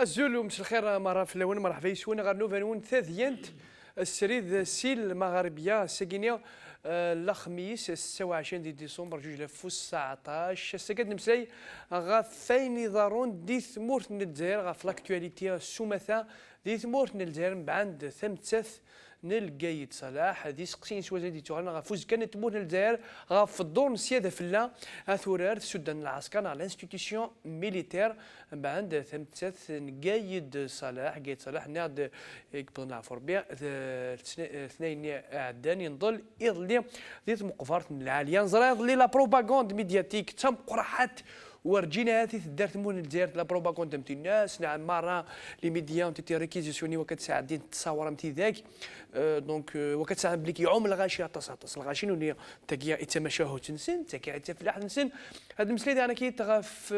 الزول ومس الخير مرة في اللون مرحبا يسون غير نوفانون ثاثيانت السريد السيل المغربية ساكينيا الخميس 26 ديسمبر 2019 سكاد نمساي غا ثاني ضارون دي ثمورت الجزائر غا في لاكتواليتي السومثا دي ثمورت الجزائر بعد ثمثث نلقايد صلاح دي سقسين سوازادي تغنى غافوز كانت تمور الجزائر غاف الدور نسيادة فلا ثورار السودان العسكر على الانستيتيسيون ميليتير بعد ثمثث نقايد صلاح قايد صلاح ناد يقبضنا عفور بيع اثنين عدان ينضل يضلي ديت مقفرت من العالية نزرا يضلي لا بروباغوند ميدياتيك تم قرحات ورجينا هذه دارت مون الجزائر لا بروباغندا نتاع الناس نعم مره لي ميديا نتاع ريكيزيسيوني وكتساعدين التصاور نتاع ذاك دونك وكتساعد بليك يعوم الغاشي عطاس الغاشي وني تاكيا يتمشاهو تنسن تاكيا يتفلاح تنسن هاد المسلي انا كيتغاف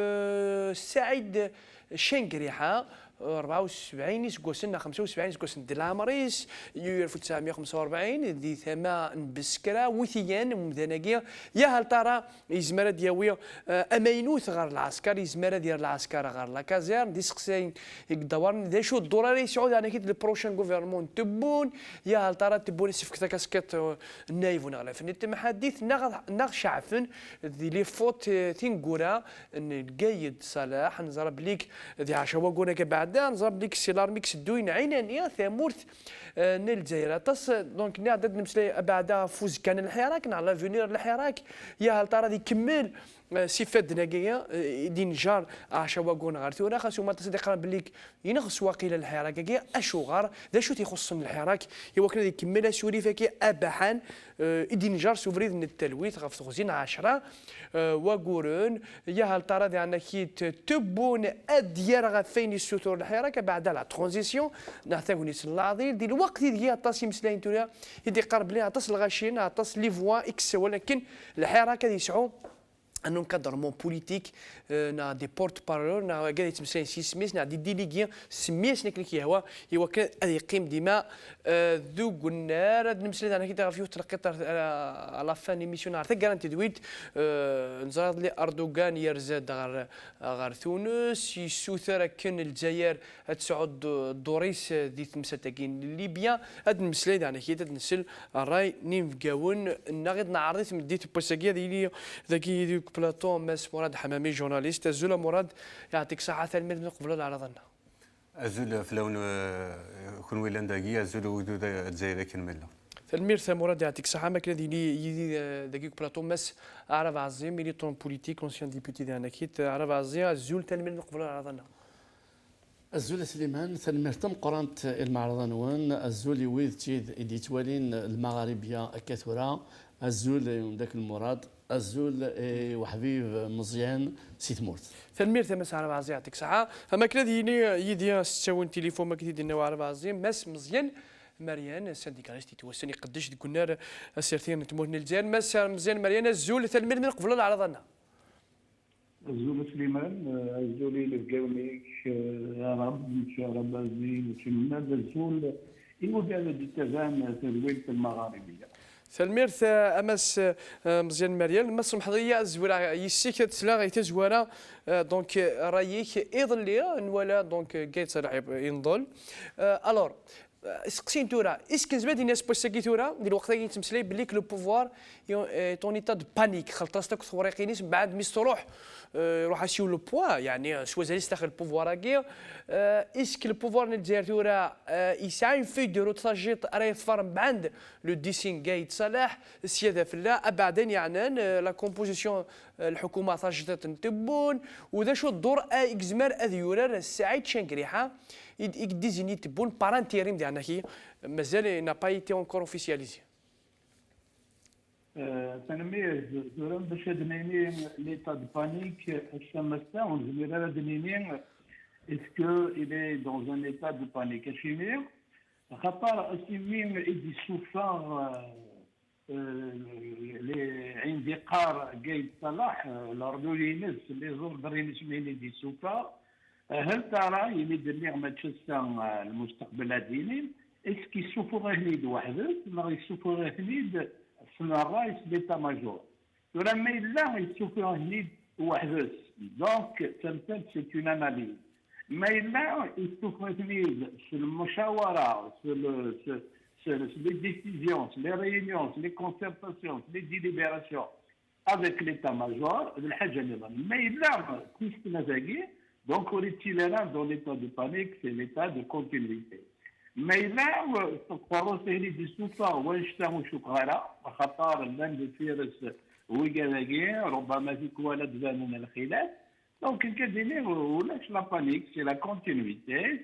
سعيد شنقريحه 74 سكوسن 75 سكوسن ديال العمريس 1945 دي ثمان بسكرا وثيان ومذناقيا يا هل ترى يزمر دياوي امينوث غير العسكر يزمر ديال العسكر غير لا كازيرن دي سقسين يقدور دا شو الدولار يسعود انا كيت البروشين غوفرمون تبون يا هل ترى تبون سفكتا كاسكيت نايف ونغلا فني تم حديث نغ شعفن دي لي فوت تينغورا القايد صلاح نزرب ليك دي عشوا قونا بعد نزرب ديك السيلار ميكس دوين عينانيا ثامورث الجزائر تص دونك نعدد نمسلي بعدا فوز كان الحراك على فينير الحراك يا هل ترى دي كمل صفات دناقيه دين جار عشوا قونا غير ثورا خاصو ما تصدق بليك ينغص واقيلا الحراك كي اشغار ذا شو تيخص من الحراك هو كنا يكمل سوري فكي ابحان دين جار سوفريد من التلويث غف تخزين 10 وقورون يا هل ترى دي عندنا كيت تبون اديار غفين السطور الحراك بعد لا ترانزيسيون نحتاجو نيس العظيم دي الوقت دي عطاس مسلاين توريا يدي قرب لي عطاس الغاشين عطاس لي فوا اكس ولكن الحراك يسعو un encadrement politique na des porte-parole na قاعد يتمثل سيسميس نا دي ديليغي سميس نكلي هو كان يقيم ديما ذو قلنا نمثل انا كي فيو تلقيت على فان ايميسيون عرفت كارانتي دويت نزرد لي اردوغان يرزاد غير تونس يسوثر كان الجزائر تسعود دوريس دي تمثل تاكين ليبيا هاد المسله انا كي تنسل الراي نيفكاون نغيد نعرض من ديت بوساكيا ديالي ذاكي بلاطو ماس مراد حمامي جورناليست الزول مراد يعطيك صحة ثلميذ من قبل على ظننا الزول فلون كون ويلان داكي الزول ودود الجزائر كنملا ثلميذ مراد يعطيك صحة ما كان يدي داكي بلاطو ماس عرب عظيم ميليتون بوليتيك لونسيان ديبوتي ديالنا كيت عرب عظيم الزول ثلميذ من قبل على ظننا الزول سليمان ثلميذ تم قرانت المعرضان الزول يويذ تيد اللي توالين المغاربية كثرة الزول ذاك المراد الزول وحبيب مزيان سي ثمورت ثلمير ثمس عرب عظيم يعطيك صحة أما كلا ديني يدي ستاون تليفون ما كدي دينا عرب عظيم ماس مزيان مريان سانديكاليست توسني قداش كنا السيرتين تموت الجزائر ماس مزيان مريان الزول ثلمير من قبل على ظننا الزول سليمان الزول اللي بقاونيك يا رب ان شاء الله بازين وشمنا الزول يمود هذا التزام تزويد المغاربيه ثلميرث امس مزيان مريان مس محضيه زويره يسيك تسلا يتزوره دونك رايك يضلي ولا دونك كايت صراحه ينضل الور سقسين تورا اسكو زباد الناس بوساكي تورا ديال الوقت اللي تمسلي بليك لو بوفوار تون ايتا دو بانيك خلطاستك ثوريقينيس بعد ميس تروح روح اسيو لو بوا يعني سوازاليس داخل البوفوار كي اسكو البوفوار الجزائر تورا يسعى في ديرو تراجيت راي فارم بعد لو ديسين قايد صلاح السياده فلا بعدين يعني لا كومبوزيسيون الحكومه تراجيت تبون وذا شو الدور اكزمار اذيورا السعيد شنقريحه يديزيني تبون بارانتيريم ديالنا كي مازال نا با ايتي اونكور اوفيسياليزي تنمية دوران باش دنيني ليتا دو بانيك الشمسة ونزمير دنيني اسكو إلي دون ان ايتا دو بانيك اشيمير خاطر اشيمير يدي سوفار عندي قار قايد صلاح الاردولينس اللي زور درينس مين يدي سوفار هل ترى يمد النعمة تشسا المستقبل الديني اسكي يسوفوغ هنيد وحده ما يسوفوغ هنيد سنا الرئيس ديتا ماجور ولما إلا يسوفوغ هنيد وحده دونك تمثل سيت اون اناليز Mais là, il faut maintenir sur le mouchawara, sur les décisions, sur les réunions, sur les concertations, sur les délibérations avec l'état-major, mais là, puisque nous avons donc on est là dans l'état de panique, c'est l'état de continuité. Mais là, القروس اللي بالسوفة ونشتاو شكرا خطر البند الفيروس ويقالاقي ربما في كوالا تبان الخلاف دونك كديني ولاش لا بانيك سي لا كونتينيتي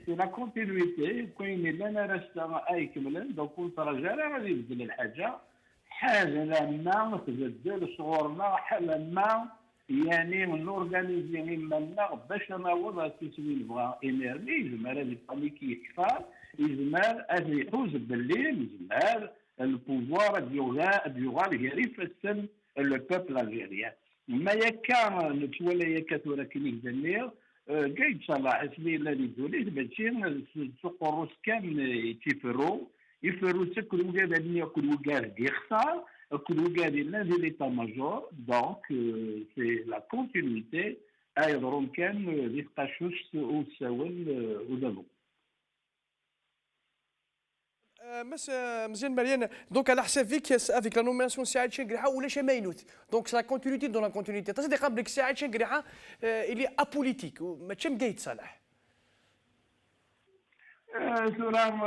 سي لا كونتينيتي كاين لنا راسنا اي كملن دونك نترجى غادي يبدل الحاجه حاجه لما تبدل صغورنا لما يعني نورغانيزي منا باش نعوض التسويق بغا انرجي يزمر هذه البانيكي يكفى يزمر هذا يحوز بالليل يزمر البوفوار ديوغال هيري فسن لو بوبل الجيريان ما يكان نتولى يكاتورا كيني دنيا قايد صلاح اسمي الذي تولي باش سوق الروس كان يفرو كل وقاد الدنيا كل وقاد يخسر كل وقاد الذي ليتا-major دونك سي لا كونتينيتي ايضا كان ليتقاشوش وساول ودابو مزيان مريان دونك على حساب فيك افيك لا نومياسيون سعيد شنقريحه ولا شماينوت دونك سا كونتينيتي دون لا كونتينيتي تصدق قبلك سعيد شنقريحه اللي ابوليتيك ما تشم قايد صالح سلام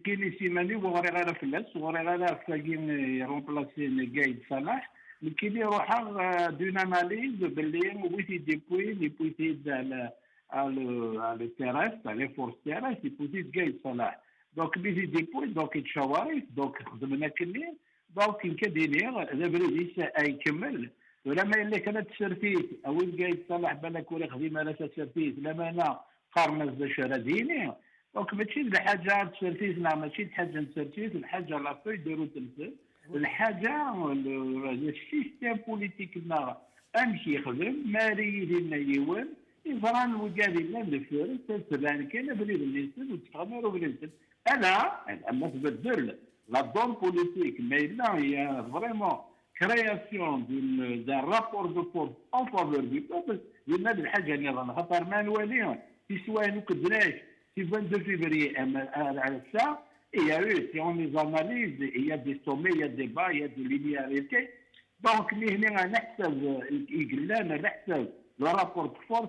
كاين سيماني وغري غالا فلاس وغري غالا فاكين يرومبلاسي قايد صلاح كاين يروحها دون اناليز باللي ويتي ديبوي لي بويتيد على التراس على فورس تراس لي بويتيد قايد صلاح دونك بيزي ديبوي دونك يتشاوري دونك خدمنا كلين دونك كدينير دابا ليس اي كمل ولما اللي كانت سيرفيس او قايد صلاح بالك ولا خدمه لا سيرفيس لما انا قارنز باش ديني دونك ماشي الحاجه سيرفيس لا ماشي الحاجه سيرفيس الحاجه لا فوي دو روت الحاجه السيستيم بوليتيك لنا امشي يخدم مالي ديالنا يوان يفران وقال لنا الفيرس تبان كان بلي بالنسبه وتفهموا بالنسبه انا اما تبدل لا دون بوليتيك مي لا هي فريمون كرياسيون دان رابور دو فورس ان فافور دو بوبل لنا الحاجه اللي رانا خاطر ما نواليهم في سواء نكدناش في 22 février على الساعه il y a eu si on les analyse il y a des sommets il y a des débats il y a des linéarités donc هنا نحسب يقلنا نحسب لا رابور دو فورس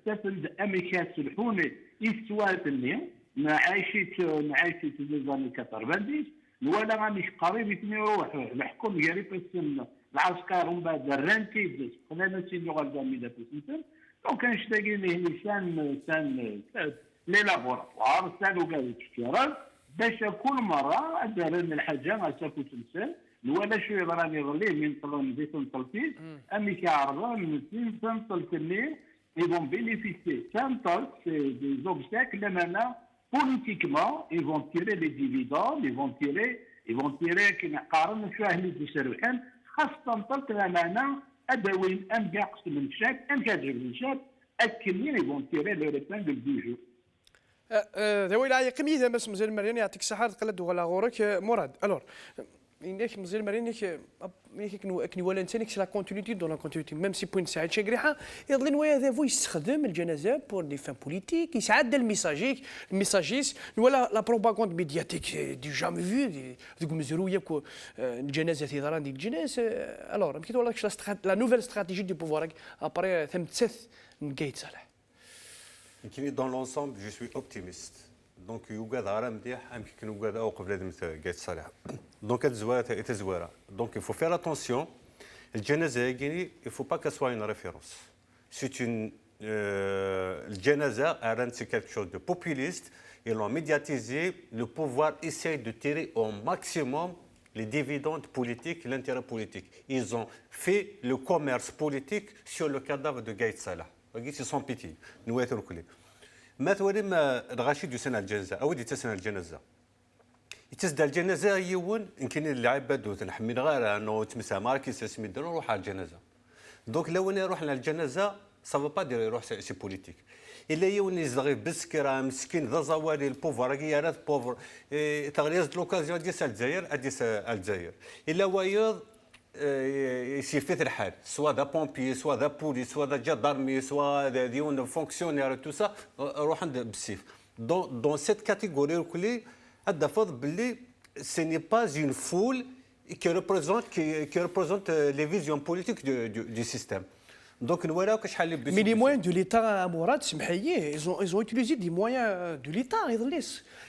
تفند امريكا سلحوني يستوات اليوم نعيشت في زاني 90 ولا غاديش قريب يروح الحكم يا ريت العسكر ومن بعد الرانتيد خلينا سينيو غالبا ميدا بسنتر دونك كنشتاقي ليه سان لي لابوراتوار سان وكاد التفكيرات باش كل مره دار لنا الحاجه غاساكو تمثال ولا شويه راني غليه من طلون دي تنطلتي امي كيعرضوا من تنطلتني ils vont bénéficier sans c'est des obstacles لما politiquement ils vont tirer les dividendes ils vont tirer كنقارن شو اهلي تسرحن خاصه طلت لنا ادوين ام يقص من شاك ام كاجب من شاك اكلين ils vont tirer le épingle du jeu ذوي لا يقمي ذا بس مزيان مريان يعطيك الصحه تقلد ولا غورك مراد الور إنك مزيان مريان كني ولا انسان سي لا كونتينيتي دون لا كونتينيتي ميم سي بوين سعيد شنقريحه يظل نوايا ذا فو يستخدم الجنازه بور دي فان بوليتيك يسعد الميساجيس ولا لا بروباغوند ميدياتيك دي جامي في دوك مزرويه الجنازه في ظهران ديال الجناز الور كي تقول لك لا نوفيل استراتيجي دي بوفوار ابري ثم تسث نقيت صالح dans l'ensemble je suis optimiste دونك يوجد عالم مليح يمكن يوجد اوقف لازم قايد صالح دونك الزواره تزواره دونك il faut faire attention الجنازه يجيني il faut pas qu'elle soit une référence c'est une الجنازه c'est quelque chose de populiste ils l'ont médiatisé le pouvoir essaye de tirer au maximum les dividendes politiques l'intérêt politique ils ont fait le commerce politique sur le cadavre de Gaïd Salah c'est sans pitié nous être reculés ما توريم الغاشي دو سنه الجنازه او دي تسنه الجنازه يتسدى الجنازه يون يمكن اللعيبه بدو تنحمل غير انه تمسها ماركيس اسمي نروح على الجنازه دونك لو انا نروح للجنازه سافا با دير يروح سي بوليتيك الا يون يزغي بسكرا مسكين ذا زوالي البوفر كيارات بوفر تغريز لوكازيون ديال الجزائر اديس الجزائر الا وايض يصيفط الحال سوا دا بومبي سوا دا بوليس سوا دا جدارمي سوا ديون فونكسيونير تو سا روح عند بالسيف دون سيت كاتيجوري الكلي هذا فضل باللي سي ني با اون فول qui représente les visions politiques du système. Donc nous voilà que شحال اللي Mais les moyens de l'État, Mourad, ils ont utilisé des moyens de l'État.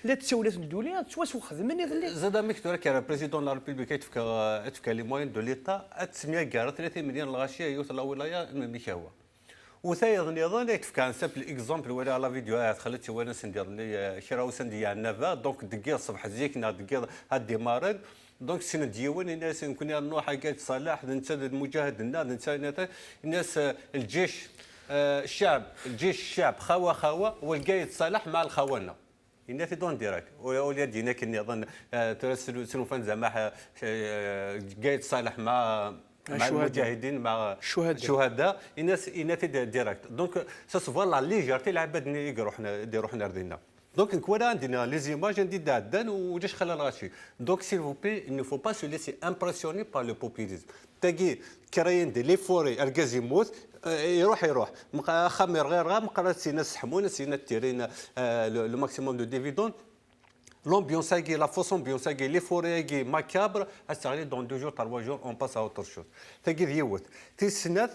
لا تسولات الدولة تسوا خدمين يضلي. زاد مكتورة كان البريزيدون لا ريبوبليك يتفكى لي موين دو ليتا اتسميا كار 30 مليون الغاشيه يوصل الولايه ميكاوا وثايض نظام يتفكى ان سامبل اكزومبل ولا على فيديوهات خليتي وانا سندير لي شراو سندي على النافا دونك دقيق الصبح زيكنا دقيق هادي مارد دونك سين ديوان الناس نكون نروح حكايه صلاح انت المجاهد الناس الجيش الشعب خوا والقايد صلاح مع الخونه الناس دون ديراك ولا دينا كني اظن ترسلوا سنوفان زعما قايد صالح مع المجاهدين مع الشهداء الناس ديراكت دونك سا سو فوا لا ليجارتي العباد يروحوا حنا ردينا دونك كوالا عندنا لي زيماج ندي دادان وجاش خلى الغاشي دونك سيل فو بي il ne faut pas se laisser impressionner par le populisme تاقي كراين دي لي فوري اركاز يموت يروح خمر غير مقرا سينا سحمونا سينا تيرينا لو ماكسيموم دو ديفيدون l'ambiance la fausse ambiance les forêts macabres dans 2 jours 3 jours on passe à autre chose تاقي ديوت تيسنات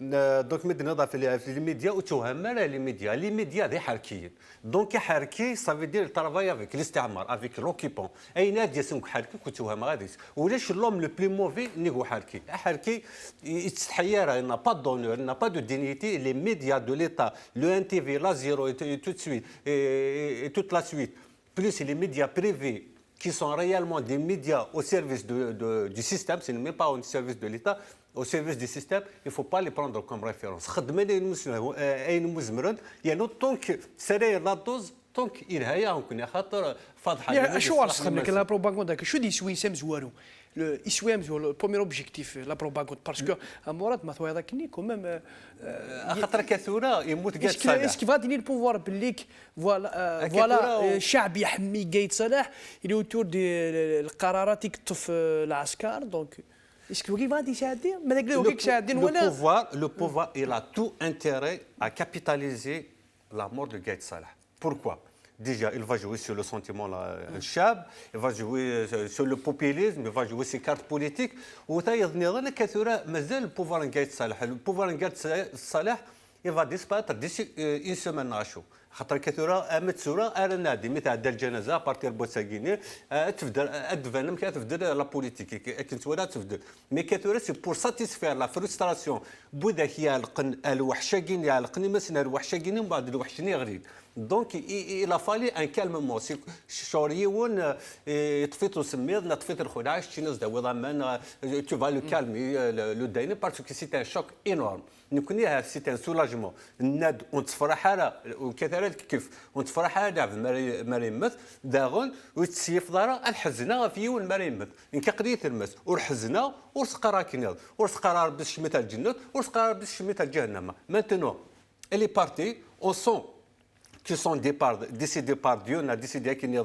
دونك مدنا في لي ميديا وتوهم لي ميديا ذي حركيين دونك حركي صافي دير ترافاي افيك الاستعمار افيك لوكيبون اي نادي يسمك حركي كتوهم غاديس ولاش لوم لو بلي موفي نيغو حركي يستحيا n'a pas d'honneur n'a pas de dignité les médias de l'état le NTV la Zéro et tout de suite et toute la suite plus les médias privés qui sont réellement des médias au service du système, ce n'est même pas au service de l'État, au service du système, il ne faut pas les prendre comme référence. Il y a tant que c'est la dose, tant qu'il y a شو عرفتك لا بروباغندا شو دي سويسام زوارو الاسوام زوارو البروميير اوبجيكتيف لا بروباغندا باسكو مرات ما ثوي هذاك ني كومام خاطر كثوره يموت قايد صلاح اسكي فاديني البوفوار بالليك فوالا الشعب يحمي قايد صلاح اللي اوتور دي القرارات يكتف العسكر دونك اسكو كيف غادي يساعدين ما داك يساعدين ولا le pouvoir il a tout intérêt à capitaliser la mort de Gaïd Salah. Pourquoi? Déjà, il va jouer sur le sentiment chab, il va jouer sur le populisme, il va jouer ses cartes politiques. Le pouvoir de Salah, il va disparaître d'ici une semaine. خاطر كثيرة أمتسورة أرنادي مثل هذا الجنازة بارتير بوساكيني تفدر أدفنم كتفدر لا بوليتيك كنت ولا تفدر مي كثيرة سي بور ساتيسفير لا فرستراسيون بوذاك يالقن الوحشاكين يالقني مثلا الوحشاكين ومن بعد الوحشني غريب دونك إلا فالي ان كالمومون شوريون يطفيتو سميض نطفيت الخداع شتي ناس داوي ضمان تو فا لو كالمي لو دايني باسكو سي ان شوك انورم نكونيها سي ان سولاجمون الناد ونتفرح على وكذلك كيف ونتفرح على داف مريمت داغون وتسيف دارا الحزنه في يوم مريمت ان كقضيه المس والحزنه ورسقرا كنيض ورسقرا باش شميتها الجنه ورسقرا باش شميتها الجهنم مانتنو لي بارتي او سون qui sont décidés par Dieu, on a décidé qu'il y a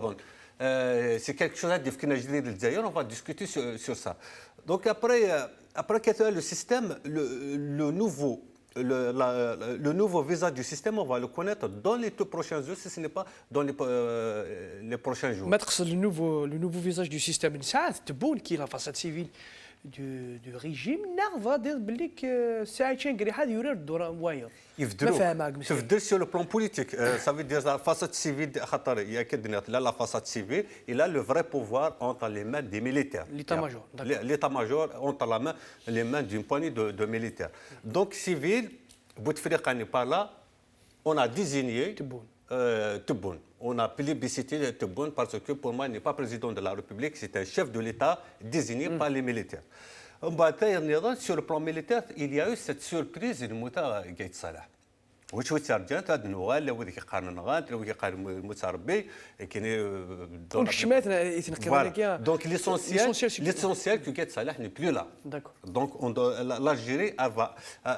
c'est quelque chose à dire on va discuter sur ça. Donc après le système, le nouveau visage du système, on va le connaître dans les tout prochains jours, si ce n'est pas dans les prochains jours. Mettre le nouveau visage du système, c'est bon qu'il a façade civile du régime, va dire que c'est un gré يوري الدور مواير. تفضل sur le plan politique, ça veut dire la façade civile خاطر ياكدنا la façade civile, il a le vrai pouvoir entre les mains des militaires. L'état-major entre les mains d'une poignée de militaires. Donc civil, Bouteflika n'est pas là, on a désigné Tebboune. On a plébiscité Tebboune parce que pour moi, il n'est pas président de la République, c'est un chef de l'État désigné par les militaires. Sur le plan militaire, il y a eu cette surprise de Mouta Gaïd Salah. وش سرجنت هذا النوال لو ذيك قارن نغات لو ذيك قارن المتربي كاين دونك شماتنا يتنقل دونك l'essentiel que Gaïd Salah n'est plus là. Donc l'Algérie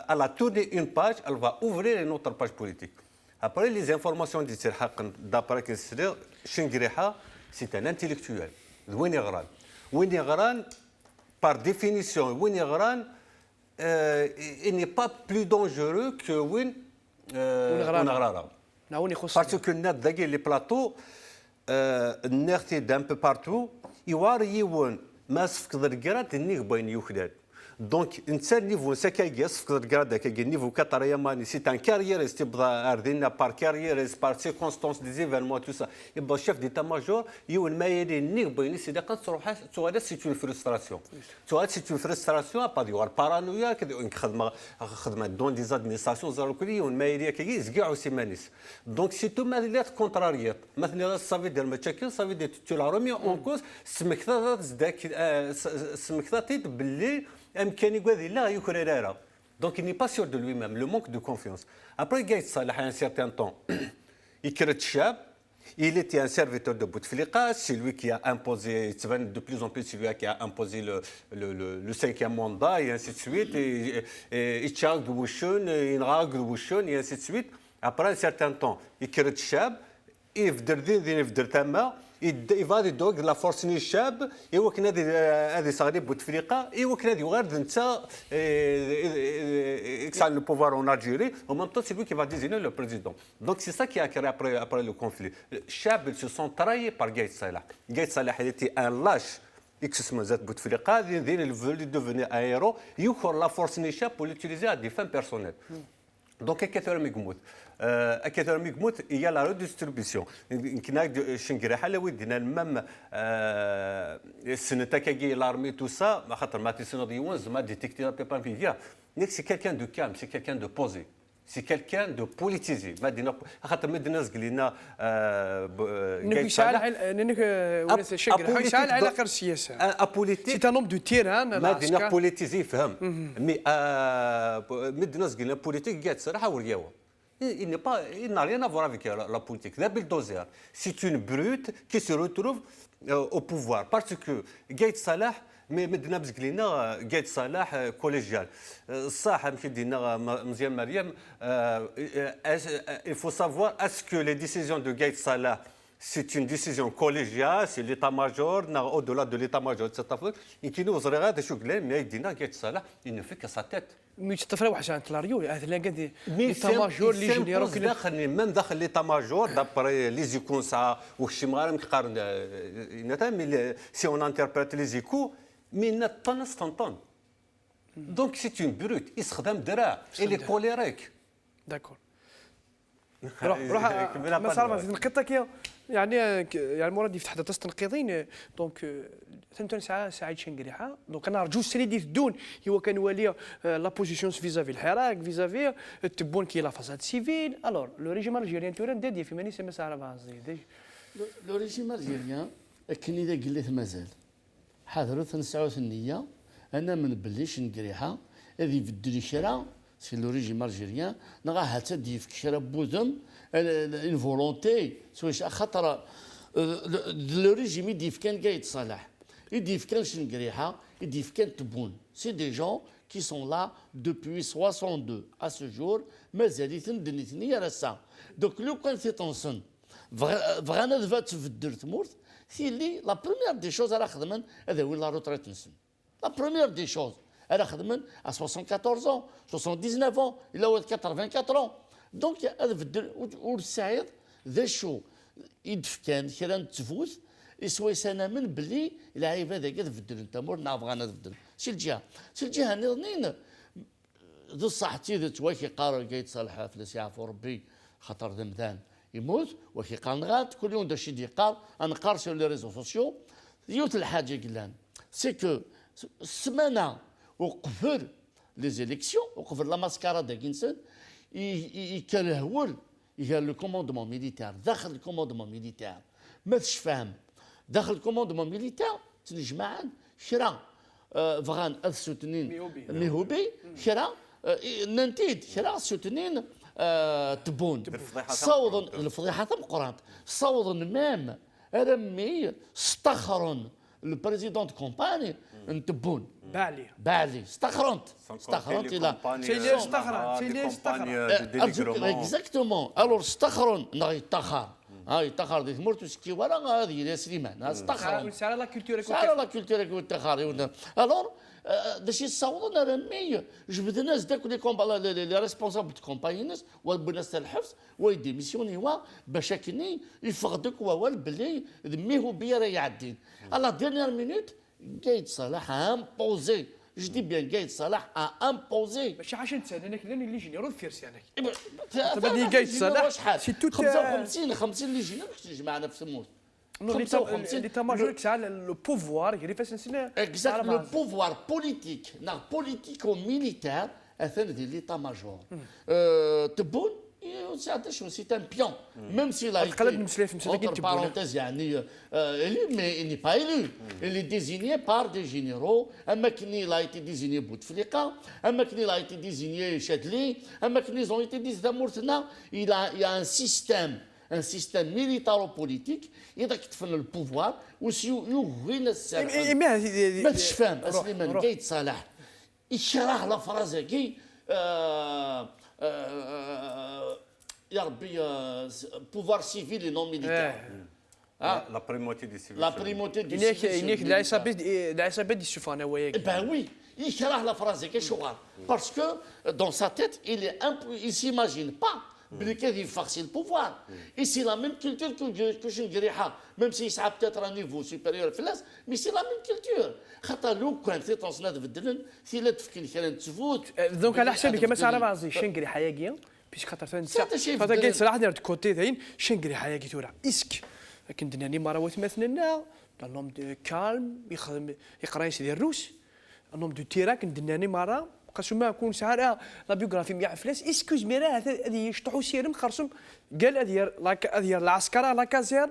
elle a tourné une page, elle va ouvrir une autre page politique. Après les informations d'après Kinsler, Chengriha, c'est un intellectuel. وين يغران par définition, وين يغران, il n'est pas plus dangereux que وين غرارة. نعاون يخص Parce que الناس ذاكي لي بلاطو الناس d'un peu partout يواري يون ما سفك ذرقرات النيك بين يوخداد. Donc, un niveau, c'est qu'il y a un niveau c'est un carriériste, par carriériste, par circonstances des événements, tout ça. Et le chef d'état-major, il y a une meilleure ligne, c'est une frustration. C'est une frustration, pas de paranoïa, dans des administrations, il y a une meilleure ligne, donc, si tout le monde est contrarié, maintenant, ça veut dire que tu l'as remis en cause, c'est donc il n'est pas sûr de lui-même, le manque de confiance. Après Gaït Salah, à un certain temps, il crée Chab, il était un serviteur de Bouteflika, c'est lui qui a imposé, de plus en plus celui qui a imposé le 5e mandat, et ainsi de suite, et Tchag de Wouchoun, Inrag de Wouchoun, et ainsi de suite. Après un certain temps, il crée Chab, il va يدوق لا فورسني الشاب ايوا كنا هذه صغير بوتفليقه ايوا كنا يغارد انت اكسان لو بوفوار en Algérie en même temps c'est lui qui va désigner le président. Donc c'est ça qui a créé après le conflit. الشاب ils se sont trahis par Gaït Salah. Gaït Salah il était un lâche اسمه ذات بوتفليقه اللي veulent devenir un héros يخر لا فورسني الشاب pour l'utiliser à des fins personnelles. Donc كثر مقمود كثر مقمود هي لا ريديستريبيسيون يمكن شنقريحه لو دينا المام السنه تاكي لارمي تو سا خاطر ما تيسنو ديون زعما ديتيكتي بيبان فيا نيك سي كالكان دو كام سي كالكان دو بوزي سي كالكان دو بوليتيزي ما دينا خاطر ما دينا قلنا نك يشعل نك وليس شنقريحه يشعل على غير السياسه ابوليتيك سي ان نوم دو تيران ما دينا بوليتيزي فهم مي مدنا قلنا بوليتيك قالت صراحه ورياوه. Il n'a rien à voir avec la politique. La bulldozer, c'est une brute qui se retrouve au pouvoir. Parce que Gaït Salah, mais Gaït Salah collégial. Il faut savoir, est-ce que les décisions de Gaït Salah, c'est une décision collégiale, c'est l'état-major, au-delà de l'état-major, etc. Et qui nous regarde, il ne fait que sa tête. مي تطفى واحد عن تلاريو هذا لا قد ليتا ماجور لي جونيور داخل من داخل ليتا ماجور دابري لي زيكون ساعه وشي مغارم كيقارن مي سي اون انتربريت لي زيكو مي نطنس طنطن دونك سي اون بروت يستخدم دراع الي كوليريك داكور روح ما صار في النقطه يعني مراد يفتح داتا تنقيضين دونك ثنتون ساعه شنقريحه دونك انا رجو السنه دي الدون هو كان والي لا بوزيسيون فيزافي الحراك فيزافي التبون كي لا فاساد سيفيل الور لو ريجيم الجيريان توران دادي في ماني سما ساعه بازي لو ريجيم الجيريان كان اذا قلت مازال حاضروا تنسعوا النيه انا من بلي شنقريحه هذه بدلي شرا سي لو ريجيم الجيريان نغا حتى ديف كشرا بوزم une volonté خاطر لو ريجيم يديف كان قايد صالح يديف كان شنقريحه يديف كان تبون سي دي جون qui sont là depuis 62 à ce jour مازال يتندنيتني راسا دوك لو كان في طنسن فغانا دفات في الدر تمورت سي لي لا بروميير دي شوز راه خدمن هذا هو لا روتريت نسن لا بروميير دي شوز راه خدمن à 74 ans 79 ans الا هو 84 ans دونك هذا في الدر والسعيد ذا شو يدف كان كرا تفوت يسوي سنه من بلي العيب هذا كذا في الدر انت مور نافغانا في الدر شي الجهه نظنين ذو صحتي ذو تواكي قارر كي تصالح فلس يعفو ربي خاطر ذمدان يموت وكي قال نغات كل يوم داك الشيء قال انا قار سور لي ريزو سوسيو يوت الحاجه قلان سي كو السمانه وقفل لي زيليكسيون وقفل لا ماسكارا داك انسان يكرهول يقال لو كوموندمون ميليتير داخل الكوموندمون ميليتير ما فاهم داخل الكوموندمون ميليتير تنجمعان شرا فغان السوتنين ميهوبي شرا ننتيد شرا السوتنين تبون صوض الفضيحه تم قرانت صوض مام رمي استخرن البريزيدون كومباني نتبون بالي استخرنت الى سي استخرن اكزاكتومون الور استخرن نغي تاخر يتخر دي ثمرت وسكي ورا هذه يا سليمان استخر سعر لا كولتور على لا كولتور يتخر الور داش يصوتوا رمي جبد الناس داك لي كومبا لي ريسبونسابل دو كومباينس والبناس تاع الحبس ويديميسيوني هو باش كني يفقدك ووال بلي مي هو بيا راه يعدين على ديرنيير مينوت قايد صلاح امبوزي je dis bien Gaïd Salah a imposé. ماشي عشان تسالني لان اللي جينيرو الفيرسي انا طبعا قايد صلاح سي توت 55 اللي جينا باش تجمعنا في سموت l'état major c'est le pouvoir qui fait sensible exact le pouvoir politique na politico-militaire اثناء l'état major تبون c'est un pion même s'il a été entre parenthèses يعني élu mais il n'est pas élu il est désigné par des généraux اما كني il a été désigné Bouteflika اما كني il a été désigné Chadli اما كني ils ont été désignés Mourtena il y a un système militaro-politique إذا كتفن البوفوار ويغوين السلام ما تشفهم أسليمان قايد صلاح يشرح لا فراز كي يا ربي بوفوار سيفيل اي نون ميليتير La primauté des civils. La primauté des civils. العصابات دي السفانة وياك. Ben oui, يشرح لا فراز كي شغال parce que dans sa tête il s'imagine pas بلي كان يفاكسي البوفوار اي سي لا ميم كولتور كو شنقريحه ميم سي يسعى بتاتر ان نيفو سوبيريور في الناس مي سي لا ميم كولتور خاطر لو كان في طونسنات بدلن في لا تفكير كان تفوت دونك على حسابي كما سعر بعضي شنقريحه ياكيا بيش خاطر خاطر كاين صراحه دير كوتي ثاين شنقريحه ياكي تورا اسك لكن دناني مراوات مثلنا نوم دو كالم يخدم يقرا يسدي الروس نوم دو تيراك دناني مرا قاسو ما يكون ساعه لا بيوغرافي ميا فلاس اسكوز ميرا هذه يشطحوا سيرم خرسم قال هذه العسكره لا كازير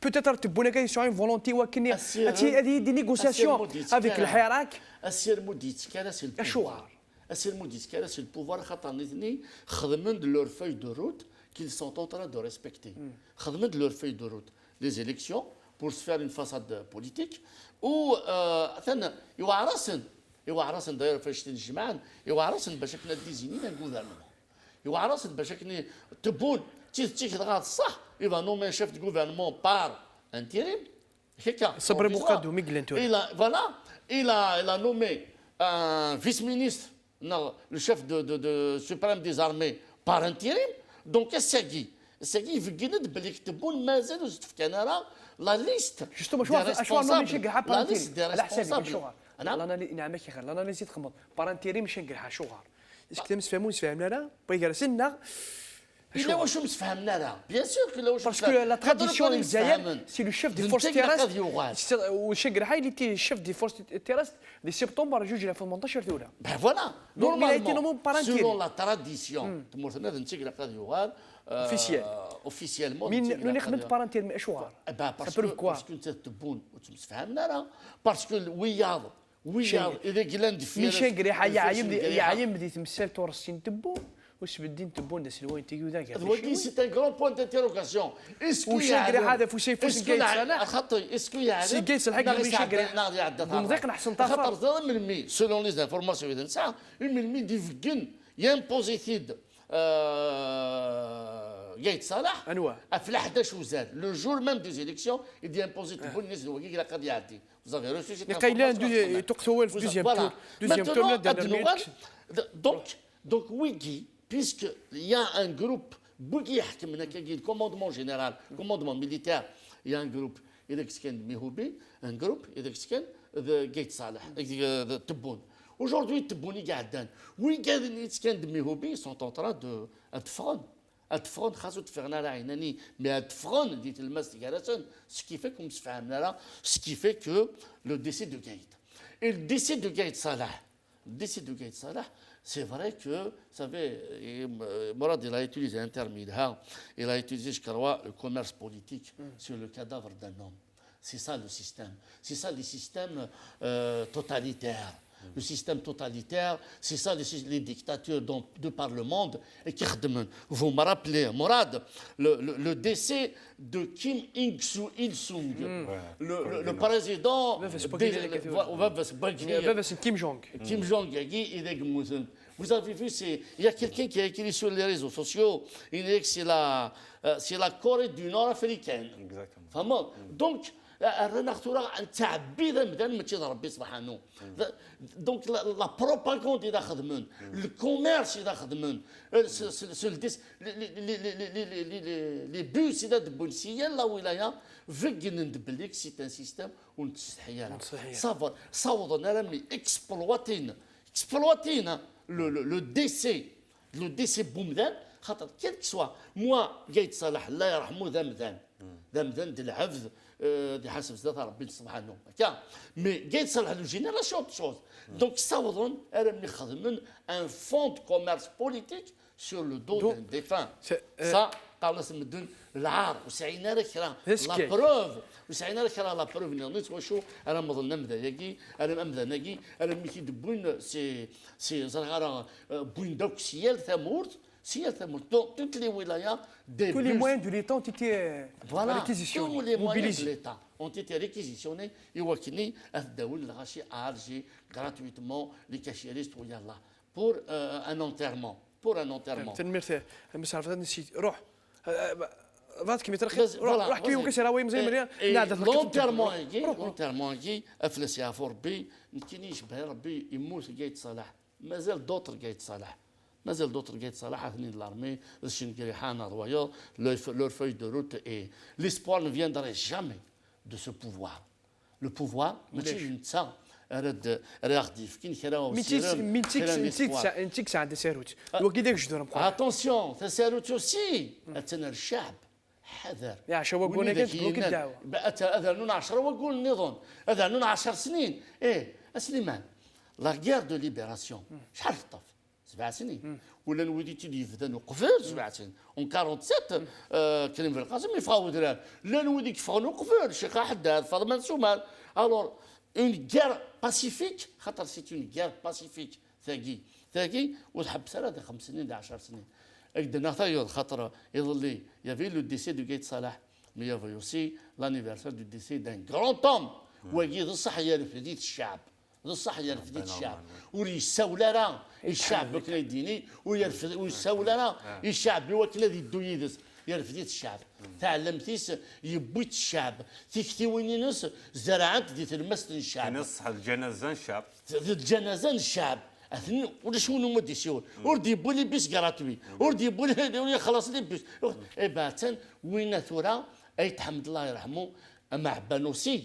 بوتيتر تبونا كاين سوين فولونتي وكني هذه دي نيغوسياسيون افيك الحراك السير موديت كان سي الشوار السير موديت كان سي البوفوار خاطر نيتني خدمن دو لور فeuille de route qu'ils sont en train de respecter خدمن دو لور feuille de route les élections pour se faire une façade politique ou ثنا يوعرسن داير فاش تنجمعن يوعرسن باش كنا ديزينينا الغوفرنمون يوعرسن باش كنا تبون تيك غاد صح يبا نومي شيف دو غوفرنمون بار انتيريم هكا صبري مقدم ميغلانتو فوالا il a nommé un vice-ministre le chef de suprême des armées par intérim donc الساقي يفقند بلي كتبون مازالوا كان راه لا ليست جوستومون شو ماشي كاع لا ليست دي على حسابي ريسبونسابل نعم كي غير لا نزيد خمر بارانتيري ماشي كاع شوغار اسكو تمسفهمون سفهمنا لا بغي جالسنا الا واش مسفهمنا لا بيان سور كلا واش باسكو لا تراديسيون الجزائر سي لو شيف دي فورس تيراست وشقرحي اللي تي شيف دي فورس تيراست دي سبتمبر 2018 الاولى ben voilà normalement selon la tradition تمرتنا نتيك لا يوغال officiellement من خدمت بارانتير من اشوار باسكو انت تبون وتمسفهمنا لا باسكو وياض اذا قلنا مي شقريحه يعايم بدي تمثال تورسين تبو واش بدين تبون داس الوين تيجي ذاك هذا سي ان غران بوين دانتيروغاسيون اسكو شقري هذا فوسي كايت صلاح خاطر اسكو يعرف سي كايت صلاح مي شقري بنضيق نحسن طرف خاطر من مي سولون لي انفورماسيون اذا نسى من مي ديفكن يمبوزيتيد قايت صلاح انواع في 11 وزاد لو جور ميم دي زيليكسيون يدي امبوزيت بون الناس هو كي قد يعدي vous avez reçu cette information تقتوال في deuxième tour donc oui puisqu'il y a un groupe بوكي يحكم هنا كي commandement général commandement militaire il y a un groupe إذا كان ميهوبي un groupe إذا كان قايت صالح تبون aujourd'hui تبوني قاعدان وين قاعدين يتكلم ميهوبي sont en train de أتفرن خاصو تفرنا راه عيناني مي أتفرن ديت الماس كارسن سكي في كوم سفهمنا راه سكي في كو لو ديسي دو قايد il décide de Gaïd Salah c'est vrai que vous savez Mourad il a utilisé un terme il a utilisé je crois le commerce politique sur le cadavre d'un homme c'est ça le système c'est ça les systèmes totalitaires. Le système totalitaire, c'est ça les dictatures de par le monde. Et qui vous me rappelez, Mourad, le décès de Kim Il-sung, le président Kim Jong. Vous avez vu, il y a quelqu'un qui a écrit sur les réseaux sociaux, il dit que c'est la Corée du Nord africaine. Exactement. فهمت دونك رانا خطوره تعبيدا مدان ماشي ربي سبحانه دونك لا بروباغوند اذا خدمون الكوميرس اذا خدمون لي بوس اذا دبون سيال لا ولايه فكن ندبليك سي ان سيستيم ونتستحيا صافر صوضنا رامي اكسبلواتينا لو ديسي بومدان خاطر كيل سوا موا قايد صالح الله يرحمه ذا مدان ديال العفذ دي حسب ذات ربي سبحانه هكا مي قايد صالح لو جينيراسيون شوز دونك صاوضون انا ملي خدمن ان فون دو كوميرس بوليتيك سور لو دو دي فان سا قال ناس مدن العار وسعينا لك راه لا بروف وسعينا لك راه لا بروف نيت وشو انا مظن مذاكي انا مذناكي انا ملي كيدبون سي زرغاره بوين دوك سيال ثمورت toutes les wilayas des tous les moyens de l'État ont été réquisitionnés, tous les moyens de mobilisés. l'État ont été réquisitionnés يوكلني الدول الغاشي ارجي gratuitement les cachéristes ويلا pour un enterrement تنمير مش عارف نسيت روح فات كيما ترخي روح كي وكسر وين مزيان مريا نعدل لونتيرمون كي افلس يا ربي كاين يشبه ربي يموت قايد صلاح مازال دوطر قايد صلاح مازال d'autres guides Salah de l'armée, le Shingirihan, leur feuille de route et l'espoir ne viendrait jamais de ce pouvoir. Le pouvoir, attention, تساروت aussi أتنا الشعب حذر يا شو قلنا كنت بلوك الدعوة أذانون 10 وقول النظام أذانون 10 سنين إيه سليمان لا غير دو ليبراسيون شحال طف 7 سنين ولا نولي تيفدان وقفل 7 سنين اون 47 كريم في القاسم يفاوض لا نولي كيفاو وقفل الشيخ حداد فاطمه سومال الور اون غير باسيفيك خاطر سي اون غير باسيفيك ثاقي وتحبس هذا 5 سنين 10 سنين اكدنا ثايود خاطر يظل يافي لو ديسي دو قايد صلاح مي يافي اوسي لانيفرسير دو ديسي دان غران توم وكيد الصح هي رفديت الشعب الصح يرفد الشعب ويساول راه الشعب وكلا يديني ويساول راه الشعب وكلا يدو يدس يرفد الشعب تعلمتيس يبوت الشعب تيكتي وين ناس زرعت دي تلمست الشعب نصح الجنازه الشعب الشعب ولا شنو ما ديسيون وردي بولي بيس كراتوي وردي بولي خلاص لي بيس اي باتن وين ثورا اي تحمد الله يرحمه مع بانوسي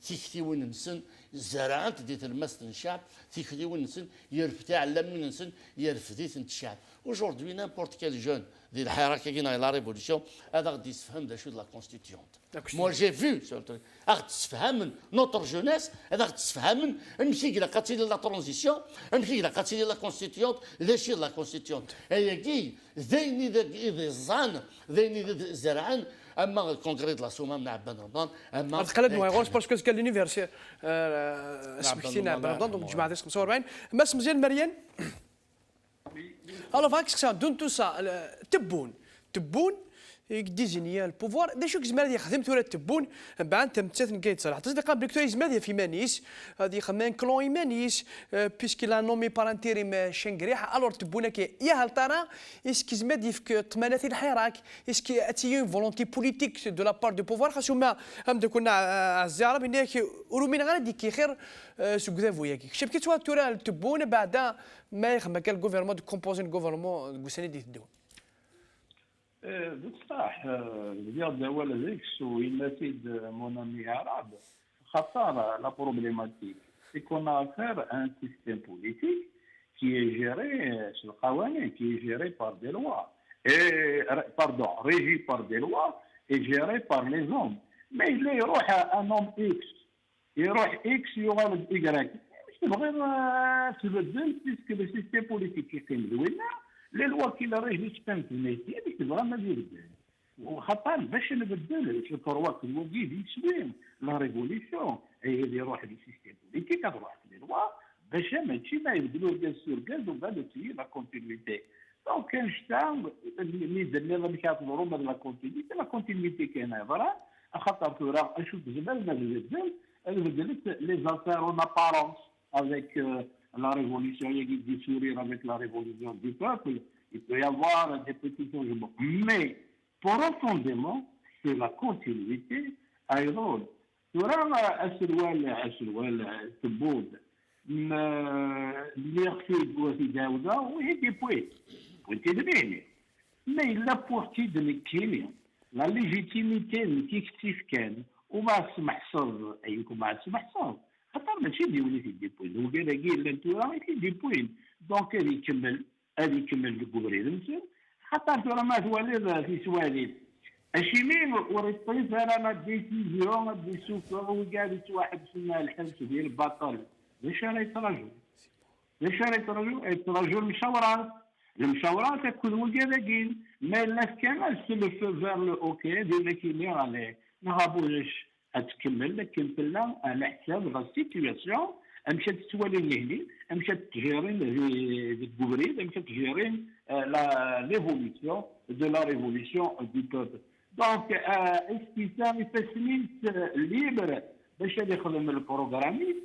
تيكتي وين نسن زرعت ديت المسن الشعب تيكتي وين نسن يرفدي على من نسن يرفدي الشعب aujourd'hui n'importe quel jeune ديال الحراك كاينه لا ريفوليسيون هذا غادي يتفهم دا شو لا كونستيتيونت مو جي فيو غادي تفهم نوتر جونيس هذا غادي تفهم نمشي كلا قاتل لا ترانزيسيون نمشي كلا قاتل لا كونستيتيونت ليش لا كونستيتيونت هي كي ذيني ذا الزان ذيني زرعان اما كونكريت لا سوما من عبان رمضان اما تقلد ما يغونش باسكو كان لونيفرسيتي سمحتينا عبان رمضان دونك جماعه 45 ماس مزيان مريان Alors, vaak دون تو سا تبون ديزينيا البوفوار دا شو كزمال هذه خدمت ولا تبون بعد تمتثل كاين صراحه تصدق بليكتو يزمال في مانيس هذه خمان كلون مانيس بيسكي لا نومي بار انتيريم شنغريح الور تبونا كي يا هل ترى اسكي زمال يفك طمانات الحراك اسكي اتي فولونتي بوليتيك دو لا بار دو بوفوار خاصو ما هم كنا الزياره بين ورومين غادي كي خير سو كذافو ياكي شبكي توا تورا تبون بعد ما يخمك كان الجوفرمون دو كومبوزين الجوفرمون كوساني دي الدول بصح الرياض ولا ذيكس ويماتيد مون امي عرب خطر لا بروبليماتيك سي كون افير ان سيستيم بوليتيك كي جيري sur القوانين كي جيري بار دي لوا باردون ريجي بار دي لوا اي جيري بار لي زوم ما اللي يروح ان اوم اكس يروح اكس يغلب ايكغيك مش تبغي تبدل بيسكو لو سيستيم بوليتيك يقيم دوينا لي لوا كي لا ريجي تنميتي هذيك تبغى ما يبدل وخطر باش نبدل الكروات الوقيد يسوين لا ريفوليسيون اي اللي يروح لي سيستيم بوليتيك تروح لي لوا باش ماشي ما يبدلوا بيان سور كاز وبعد تي لا كونتينيتي دونك كان شتا اللي درنا اللي كيعتبروا من لا كونتينيتي كاينه فرا خاطر تورا اشوف زمان ما بدلت لي زالتير اون ابارونس افيك la révolution, il y a des sourires avec la révolution du peuple, il peut y avoir des petits changements. Mais profondément, c'est la continuité أيضا ترى السروال تبود اللي يخفي في داوده وهي بوينت دبيني ما إلا بوحتي دنكيني لا ليجيتيميتي كيف كان وما سمح صر أيكم ما سمح صر خاطر ماشي ديولي في دي بوين هو قال لك لا انتو في دي بوين دونك هذه يكمل الكوبري خاطر ترى ما توالد في سواليد الشيمين وريطيف انا ديسيزيون دي سوفر وقال واحد سنة الحبس ديال البطل ليش راه يتراجعوا يتراجعوا المشاورات تكون وقالاكين ما لا كان سو لو فو فير لو اوكي ديال كيمي عليه ما غابوش تكمل لكن لا على حساب لا سيتوياسيون مشات تسوالين لهني مشات تجيرين في الكوبريد مشات تجيرين لا ليفوليسيون دو لا ريفوليسيون دو بوبل دونك استثناء تسميت ليبر باش يخدم البروغرامي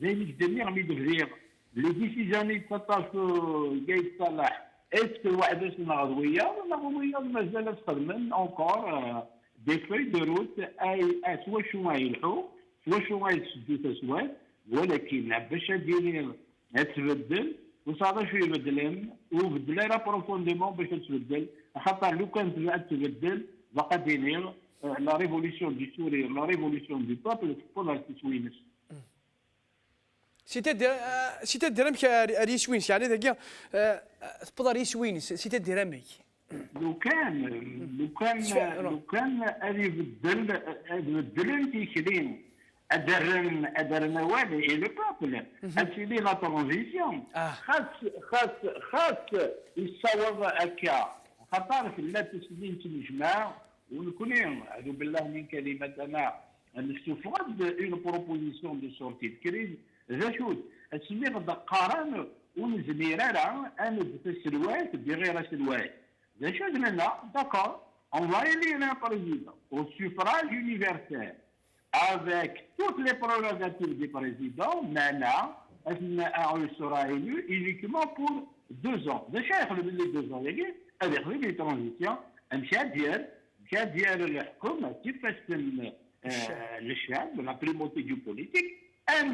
زي الجميع عم يدير لي ديسيزيون تاعو جاي صلاح اسكو واحد النهضويه مازال تخدم اونكور دي في دو روت اي سوا شو يلحقوا سوا شو يسدوا تسوات ولكن باش دير تبدل وصافي شو يبدلهم وبدلها بروفونديمون باش تبدل خاطر لو كان تبدل بقى دينير لا ريفوليسيون دي سوري لا ريفوليسيون دي بوبل تقدر تسوينس سيتادير امك ريس وينس يعني ذاك تقدر ريس وينس سيتادير امك لو كان هذه بدل انت كريم ادرنا والي لو بوبل اسيدي لا ترانزيسيون خاص يصوب هكا خاطر في لا تسليم الجماعه ونكون اعوذ بالله من كلمه انا نستفرد اون بروبوزيسيون دو سورتي كريز ذا شوت اسمي غدا قارن ونزمير راه انا بسلوات بغير سلوات ذا شوت لنا داكور اون فا élire un président au suffrage universel avec toutes les prérogatives du président maintenant il sera élu uniquement pour 2 ans ذا شيخ اللي 2 ans يجي هذا يخلي لي ترانزيسيون مشى ديال الحكومه كيفاش للشعب لا بريموتي دو بوليتيك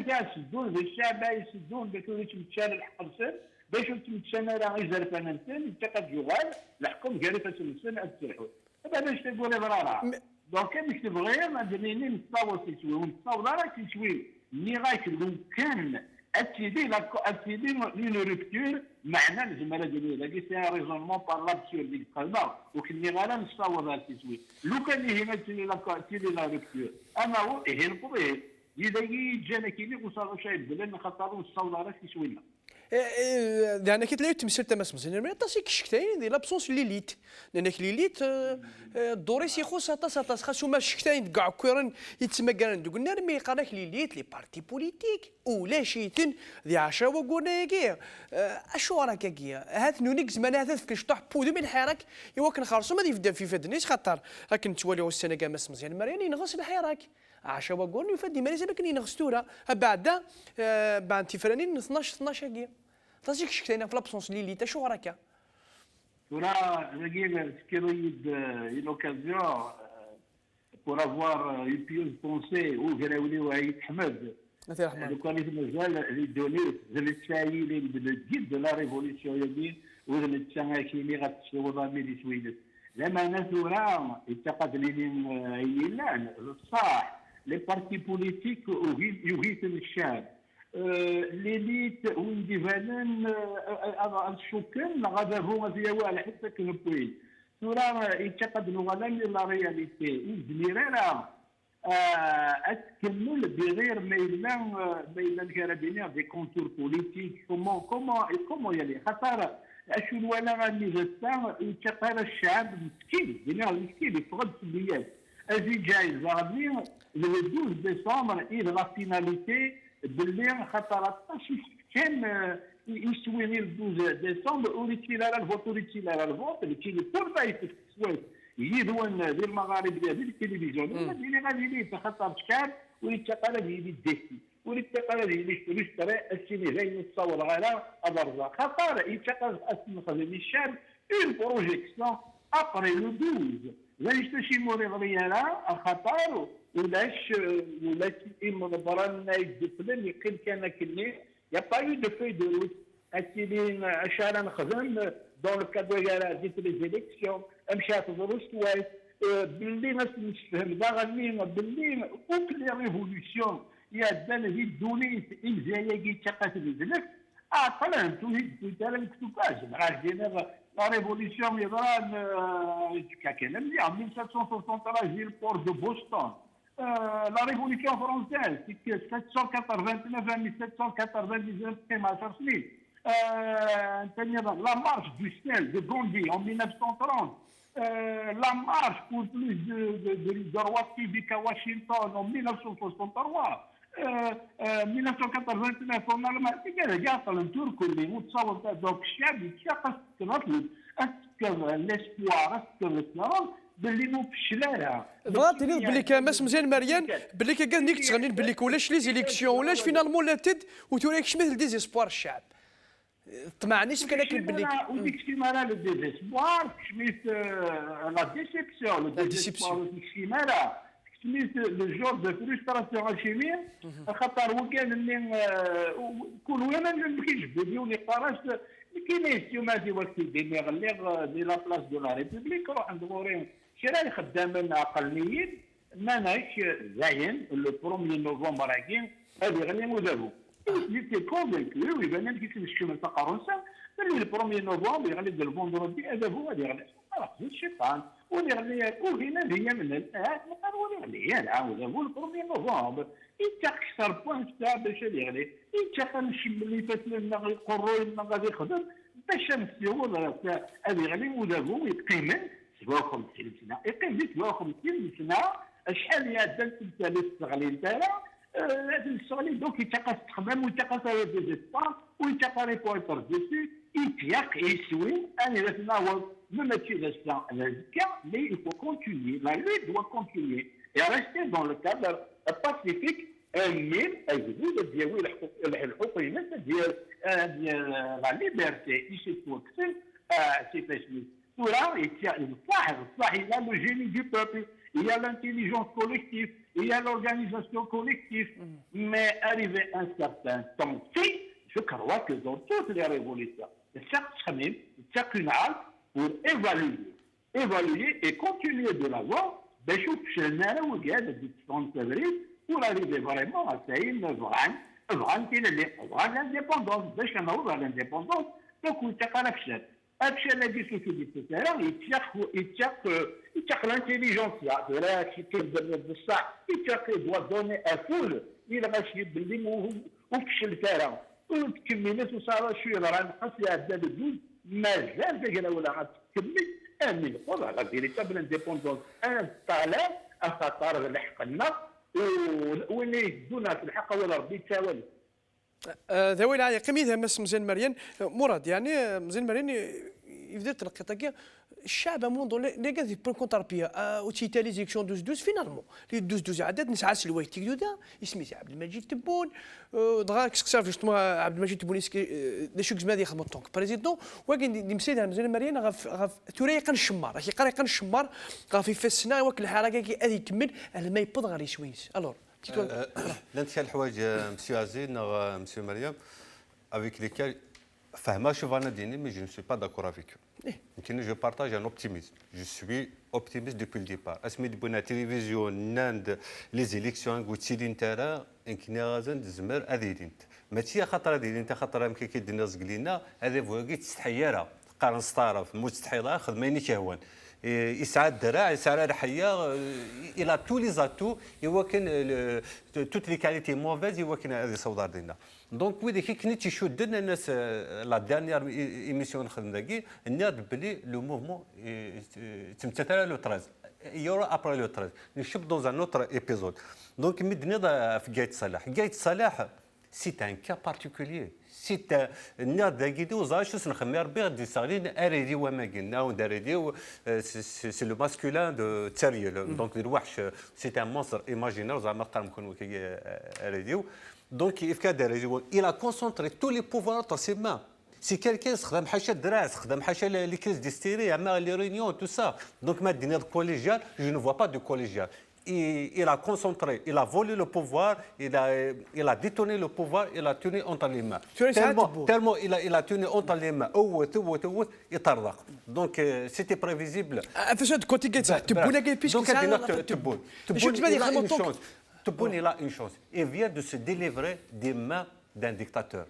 يسدون الشعب يسدون باش يتمشى الحرسان باش يتمشى راه يزرف انا انسان يتقد يغال الحكم قال فاش الانسان الترحول هذا باش تقول برا دونك باش تبغي ما دنيني نتصاور تسوي ونتصاور راه تسوي مي غايك لو كان اتيدي اون روبتور معنى الزملاء ديالي هذا سي ريزونمون بار لابسور ديال القلبه وكني غالا نتصاور هذا التسويق لو كان هنا تيلي لا روبتور انا هو هي القضيه اذا جانا كيلي وصار شايب بلا خاطر نتصاور راه تسوينا يعني كي تلاقي تمثل تماس مزيان ما طاسي كشكتين دي لابسونس ليليت لانك ليليت دوري سيخو ساطا خاصو ما شكتين كاع كورن يتسمى كان قلنا مي قالك ليليت لي بارتي بوليتيك ولا شيتن ذي عشا وقلنا ياكي اشو راك ياكي هات نونيك زمان هذا فكش طاح بودو من الحراك يوكن خارصو ما يفدا في فدنيش خاطر راك تولي السنه كاع ماس مزيان مرياني نغص الحراك عشا وقلنا يفدي مالي بالك نغستورا بعد تفرانين 12 ياكي طاسيك شكتين في لابسونس ليليت شو راكا Voilà, ce qui est une occasion pour avoir une pieuse pensée ou Geraouli ou Aït Ahmed. Le Khalif Mazal, les données, les tchaïles, le guide de la révolution yémine, ou le tchaïli ratsoura médisouïdes. لما نزورا اتقد لنا الصح les partis politiques يغيث الشعب ليليت ونديفالن الشكل غادا هو ديال حتى كنبوين ترى يعتقد نغلان لا رياليتي الزميره تكمل بغير ما الكارابينير دي كونتور بوليتيك كومون يلي خاطر اشو ولا غادي جسام يعتقد الشعب مسكين دينا مسكين يفقد سلبيات اجي جاي غادي le 12 décembre il la finalité باللي خاطر كان يسويني ال 12 ديسمبر وريتي لا الفوت اللي كاين كل بايت في السويد يدوان ديال المغاربه ديال التلفزيون اللي غادي ليه خاطر شكال ويتقال هذه الديسي والانتقال اللي يشتري السيني زي نتصور على أبرزا خطر يتقال أسمى الشعب اون بروجيكسيون ابري لو 12 ليش تشي مريض لا خطر ولاش إما برا يدفلن يقيم كان كني يا با يو دو في دو روت أكيدين أشارا نخدم دون الكادو ديال لي زيليكسيون مشات دروس وايت باللي ما نفهم باغني باللي اوك لي ريفولوسيون يا دان هي دوني الجايه كي تقات بزلك طلع انتو تاع مكتوباش راه دينا لا ريفولوسيون يضران كان مليح 1773 جي البور دو بوسطن لا ريفولوسيون فرونسيز 1789 1799 قيمة 10 سنين la marche du sel de Gandhi en 1930, la marche pour plus de droits civiques à Washington en 1963, 1989 en Allemagne. C'est قاعد الترك اللي متصور دوك الشعب يتشقق l'espoir باللي مو فشلاها فغاتني بلي كان مزيان مريان بلي كان ديك تغني بلي ولاش لي زيليكسيون ولاش فينالمون لا تد وتوريك شمثل ديزيسبوار الشعب طمعنيش كان بلي وديك السيمانه لو ديزيسبوار سميت لا ديسيبسيون لو ديزيسبوار ديك السيمانه سميت لو جور دو فريستراسيون الشيمير خاطر هو كان اللي كل وين ما كاينش بديو لي قراش كاين استيماتي وقت دي غليغ دي لا بلاص دو لا ريبوبليك روح عند غورين شراي خدامين اقليين ماناش زاين لو 1 نوفمبر هاكين هذه غني مدابو جيتي كونفينكو ويبان لك كيف نشوف الفقرونسا اللي البروميي نوفمبر يغلي ديال الفوندردي هذا هو اللي يغلي الشيطان واللي يغلي وهنا هي من الان واللي يغلي العاود هو البروميي نوفمبر يتاق اكثر بوان تاع باش يغلي يتاق نشم اللي فات لنا القروي ما غادي يخدم باش نسيو هذا يغلي ودابو يقيم 57 سنه يقيم 57 سنه شحال هي عدات الثالث التغليل تاعها هذا الشغل دوك يتقاس تخدم ويتقاس ديزيسبار ويتقاس ريبورتر ديسي يتياق يسوي انا لازم هو ماشي لسا الذكاء مي يفو كونتينيي لا لوت دوا كونتينيي et rester dans le cadre pacifique من أجل ديالو الحقوق الناس ديال لا ليبرتي يسيتوكسل سي فاسمي ولا يصاحب الى لو جيني دو بوبل il y a l'intelligence collective, il y a l'organisation collective, mais arrivé à un certain temps, je crois que dans toutes les révolutions, chaque semaine, chacune halte pour évaluer et continuer de l'avant, pour arriver vraiment à l'indépendance, l'indépendance, donc on a أفشل الذي في السلام يتشق الانتيليجنسيا ولا شي كيبدا بصح يتشق دوا دوني افول الى ماشي باللي وفشل فيها وتكملت وصار شويه راه نقص عندنا الجوج مازال داك ولا غتكمل امين خذ على فيريتابل انديبوندونس طالع خطر لحقنا واللي يدونا في الحق ولا ربي تاوالي ذوي العاية قميدها مزيان مريان مراد يعني مزيان مريان يبدا تلقى الشعب موندو لي قاعد يبرون تربيه وتيتا لي زيكسيون 12 فينالمون لي 12 عدد نسعس الوقت يدا سميتها عبد المجيد تبون دغا كسكسا جوستمون عبد المجيد تبون شو كزما يخدم طونك بريزيدون ولكن دي مسيد مزيان مريان غاف توريق الشمار راهي قريق الشمار غاف يفسنا وكل الحركه كي غادي يكمل على ما يبض غادي شويس الور l'un de الحوايج monsieur Azine, monsieur Mariam, avec lesquels Fahma Chovanadini, mais je ne suis pas d'accord avec eux. Je partage un optimisme. Je suis optimiste depuis le départ. Asmi de la télévision, les élections, Goutsilin Terra, et qui n'a rien de zmer adhérent. Mais si à خطر adhérent, خطر أم كي الناس قلنا هذا فوقي تستحيرها قارن ستارف مستحيلة خدميني كهوان. يسعد الدراع يسعد الحياه الى تو لي زاتو يوكن توت لي كاليتي موفيز يوكن هذه صودار ديالنا دونك وي كي كنت يشدنا الناس لا دانيير ايميسيون خدمناكي الناس بلي لو موفمون تمثل لو 13 يورا ابري لو 13 نشوف دون ان اوتر ايبيزود دونك مدنا في قايد صلاح c'est un cas particulier. C'est الناس داكيدي وزاش نخمر بيه دي سالين اريدي وما قلنا وداريدي سي لو ماسكولين دو تاريل دونك الوحش سي ان مونستر ايماجينير زعما قال نكون اريدي Donc il a concentré tous les pouvoirs dans ses mains. Si quelqu'un خدم حاشا الدراس خدم حاشا les crises d'hystérie, les réunions, tout ça. Donc maintenant collégial, je ne vois pas de collégial. Il a concentré, il a volé le pouvoir, il a détourné le pouvoir, il a tenu entre les mains. Tellement il a tenu entre les mains. Donc c'était prévisible. فاش كنت كتبونا كاين بيش Donc Tebboune, il a une chance. Il vient de se délivrer des mains d'un dictateur.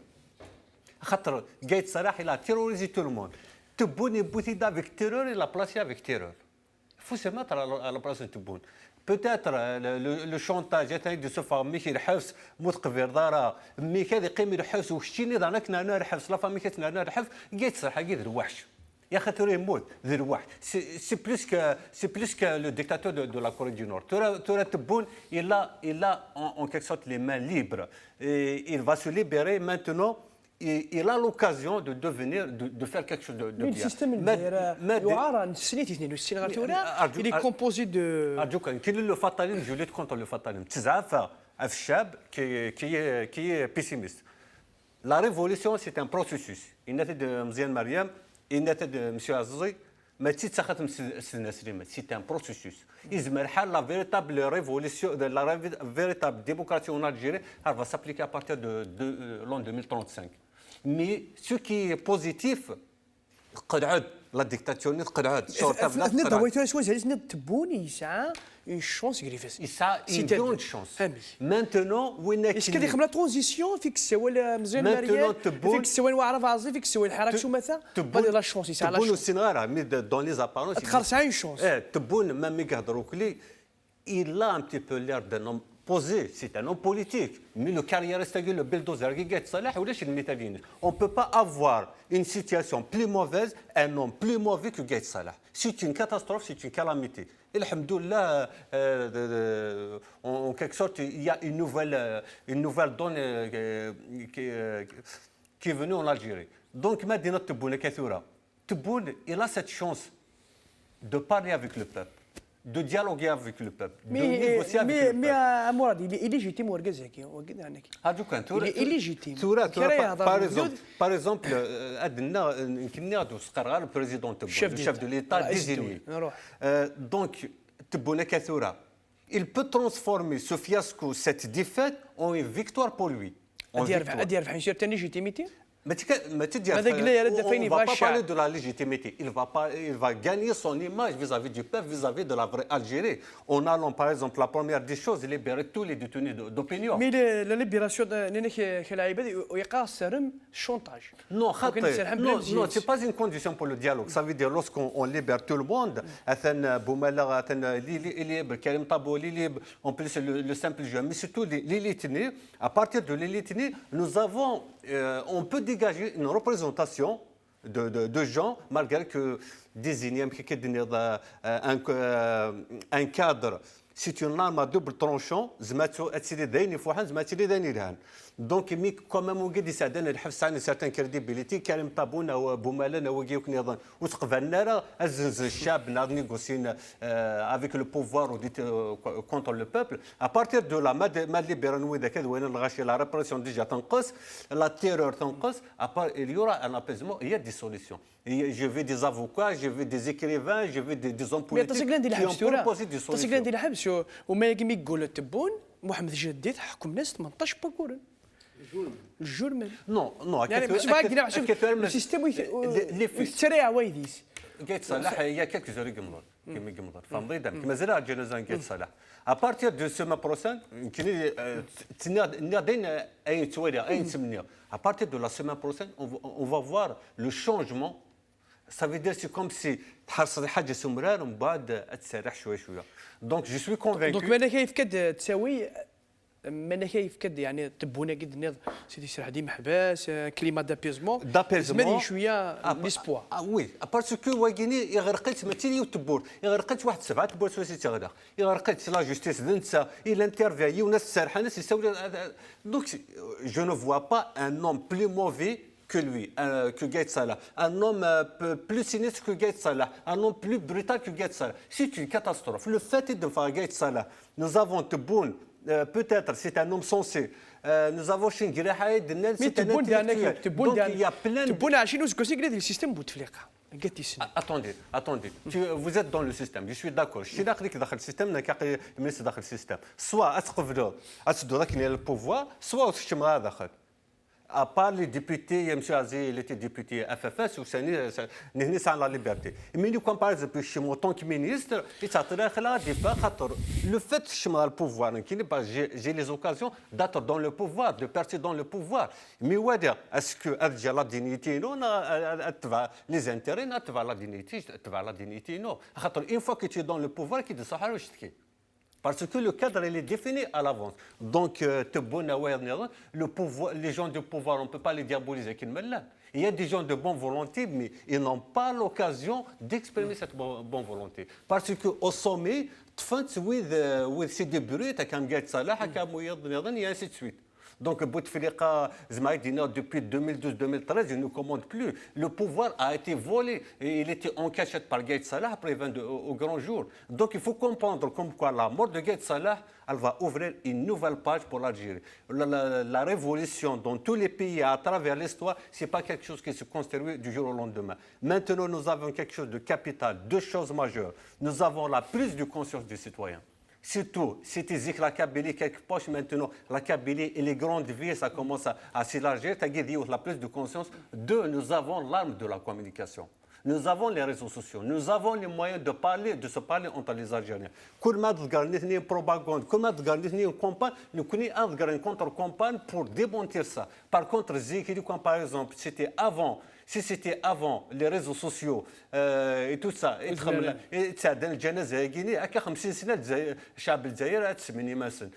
خاطر Gaït Salah, il a terrorisé tout le monde. Tebboune et Boutida avec terreur, il l'a placé avec terreur. Il faut se mettre à la place de Tebboune. Peut-être le chantage de se faire ميكي الحبس متقفر دارا ميكي هذا يقيم الحبس وشتيني دارك انا الحبس لا فامي كتنا انا الحبس Gaït Salah غير الوحش يا خاطر يموت ذي الوحش سي بلوس que le dictateur de la Corée du Nord. Tebboune, il a en quelque sorte les mains libres et il va se libérer maintenant. Il a l'occasion de devenir, de faire quelque chose de bien. Le système il est composé de... Quel est le fatalisme? Je lutte contre le fatalisme. Tzafa Afshab qui est pessimiste. La révolution, c'est un processus. Il n'était de Mzian Mariam, il n'était de M. Azizi, mais c'est un processus. La véritable révolution, la véritable démocratie en Algérie, elle va s'appliquer à partir de l'an 2035. Mais ce qui est positif, la dictature, une chance il a une grande chance. Maintenant, est-ce qu'il y a la transition فيك السوا مزيان مريال فيك السوا وعرف عزي فيك السوا الحراك شو مثلا بدي لا شونس يسعى لا شونس dans les apparences تخرج une chance. Tebboune même يقدروا كلي il a un petit peu l'air d'un homme posé, c'est un homme politique. Mais le carriériste, le bulldozer, Gaït Salah, on ne peut pas avoir une situation plus mauvaise, un homme plus mauvais que Gaït Salah. C'est une catastrophe, c'est une calamité. Et alhamdoulilah, en quelque sorte, il y a une nouvelle donne qui est venue en Algérie. Donc, maintenant, Tebboune, il a cette chance de parler avec le peuple, de dialoguer avec le peuple, de négocier avec le peuple. Mais Mourad, il est légitime Ouargazaki. Il est illégitime. Par exemple, le président Tebboune, le chef de l'État désigné. Donc, Tebboune Kathura, il peut transformer ce fiasco, cette défaite, en une victoire pour lui. Mais on ne va pas parler de la légitimité. Il va gagner son image vis-à-vis du peuple, vis-à-vis de la vraie Algérie. En allant, par exemple, la première des choses, libérer tous les détenus d'opinion. Mais la libération de chantage. Non, ce n'est pas une condition pour le dialogue. Ça veut dire lorsqu'on libère tout le monde, en plus le simple jeu, mais surtout les détenus, à partir de les détenus, nous avons, on peut dégager une représentation de gens, malgré que désigner un cadre, c'est une arme à double tranchant. Donc, mais quand même, on dit ça donne une certaine crédibilité. Karim Tabouna ou Boumalana ou Guillaume Nidan ou Skvanara, Azizchab n'a négocié avec le pouvoir contre le peuple. À partir de la Madlibéranou de la répression déjà tanqos, la terreur tanqos, il y aura un apaisement, il y a des solutions. Je veux des avocats, je veux des écrivains, je veux des hommes politiques qui ont proposé des solutions. وما يجي يقول تبون محمد جديد حكم الناس 18 بكورن الجرم non يعني باش ما قلنا السيستم يتسرع ويديس Gaït Salah, il y a quelques heures Gaït Salah. À partir de ce mois prochain, à partir de la semaine prochaine, on va voir le changement. Ça veut dire c'est comme si donc je suis convaincu. Donc ماذا كيف كد تساوي ماذا كيف كد يعني تبونا قد نض سيدي سي هذه محباس كليما دابيزمون زمان شويه ليسبوار وي باسكو واكيني يغرقت ماتيري وتبور يغرقت واحد 7 تبور سوسي تغدا يغرقت لا جوستيس دنسا الى انترفيي وناس سارحه ناس يساوي دونك جو نو فوا با ان هوم بلو موفي que lui, que Gaït Salah, un homme plus sinistre que Gaït Salah, un homme plus brutal que Gaït Salah. C'est une catastrophe. Le fait est de faire Gaït Salah. Nous avons Tebboune, peut-être c'est un homme sensé, nous avons Chingiri Haïd, مي تبون دانك تبون donc il y a plein de... تبون عايشين وسكوسي كده السيستم بوتفليقه قالتي سنة Attendez, vous êtes dans le système, je suis d'accord. Je suis d'accord que dans le système, mais c'est dans le système. Soit à ce qu'il y a le pouvoir, soit au système là. À part les députés, M. Aziz, il était député FFS, ou c'est la liberté. Mais nous, comme par exemple, chez moi, en tant que ministre, le fait que le pouvoir, j'ai les occasions d'être dans le pouvoir, de percer dans le pouvoir. Mais est-ce que la dignité, non, les intérêts, la dignité, non. Une fois que tu es dans le pouvoir, qui te sahara, parce que le cadre il est défini à l'avance. Donc, le pouvoir, les gens du pouvoir, on ne peut pas les diaboliser. Il y a des gens de bonne volonté, mais ils n'ont pas l'occasion d'exprimer cette bonne volonté. Parce qu'au sommet, c'est des bruits, et ainsi de suite. Donc, Bouteflika Zmaïdina, depuis 2012-2013, il ne commande plus. Le pouvoir a été volé et il était en cachette par Gaïd Salah après au grand jour. Donc, il faut comprendre comme quoi la mort de Gaïd Salah, elle va ouvrir une nouvelle page pour l'Algérie. La révolution dans tous les pays à travers l'histoire, ce n'est pas quelque chose qui se construit du jour au lendemain. Maintenant, nous avons quelque chose de capital, deux choses majeures. Nous avons la prise de conscience du citoyen. Surtout, c'était Zik la Kabylie quelque poche maintenant. La Kabylie et les grandes villes, ça commence à s'élargir. Tu as dit la prise de conscience. Deux, nous avons l'arme de la communication. Nous avons les réseaux sociaux. Nous avons les moyens de se parler entre les Algériens. Comment une propagande, comment une campagne, nous connaissons une contre-campagne pour démentir ça. Par contre, Zik, par exemple, c'était avant. Si c'était avant les réseaux sociaux et tout ça, et ça donne الجنازه هاكيني هكا 50 سنه الشعب الجزائري تسميني مثلا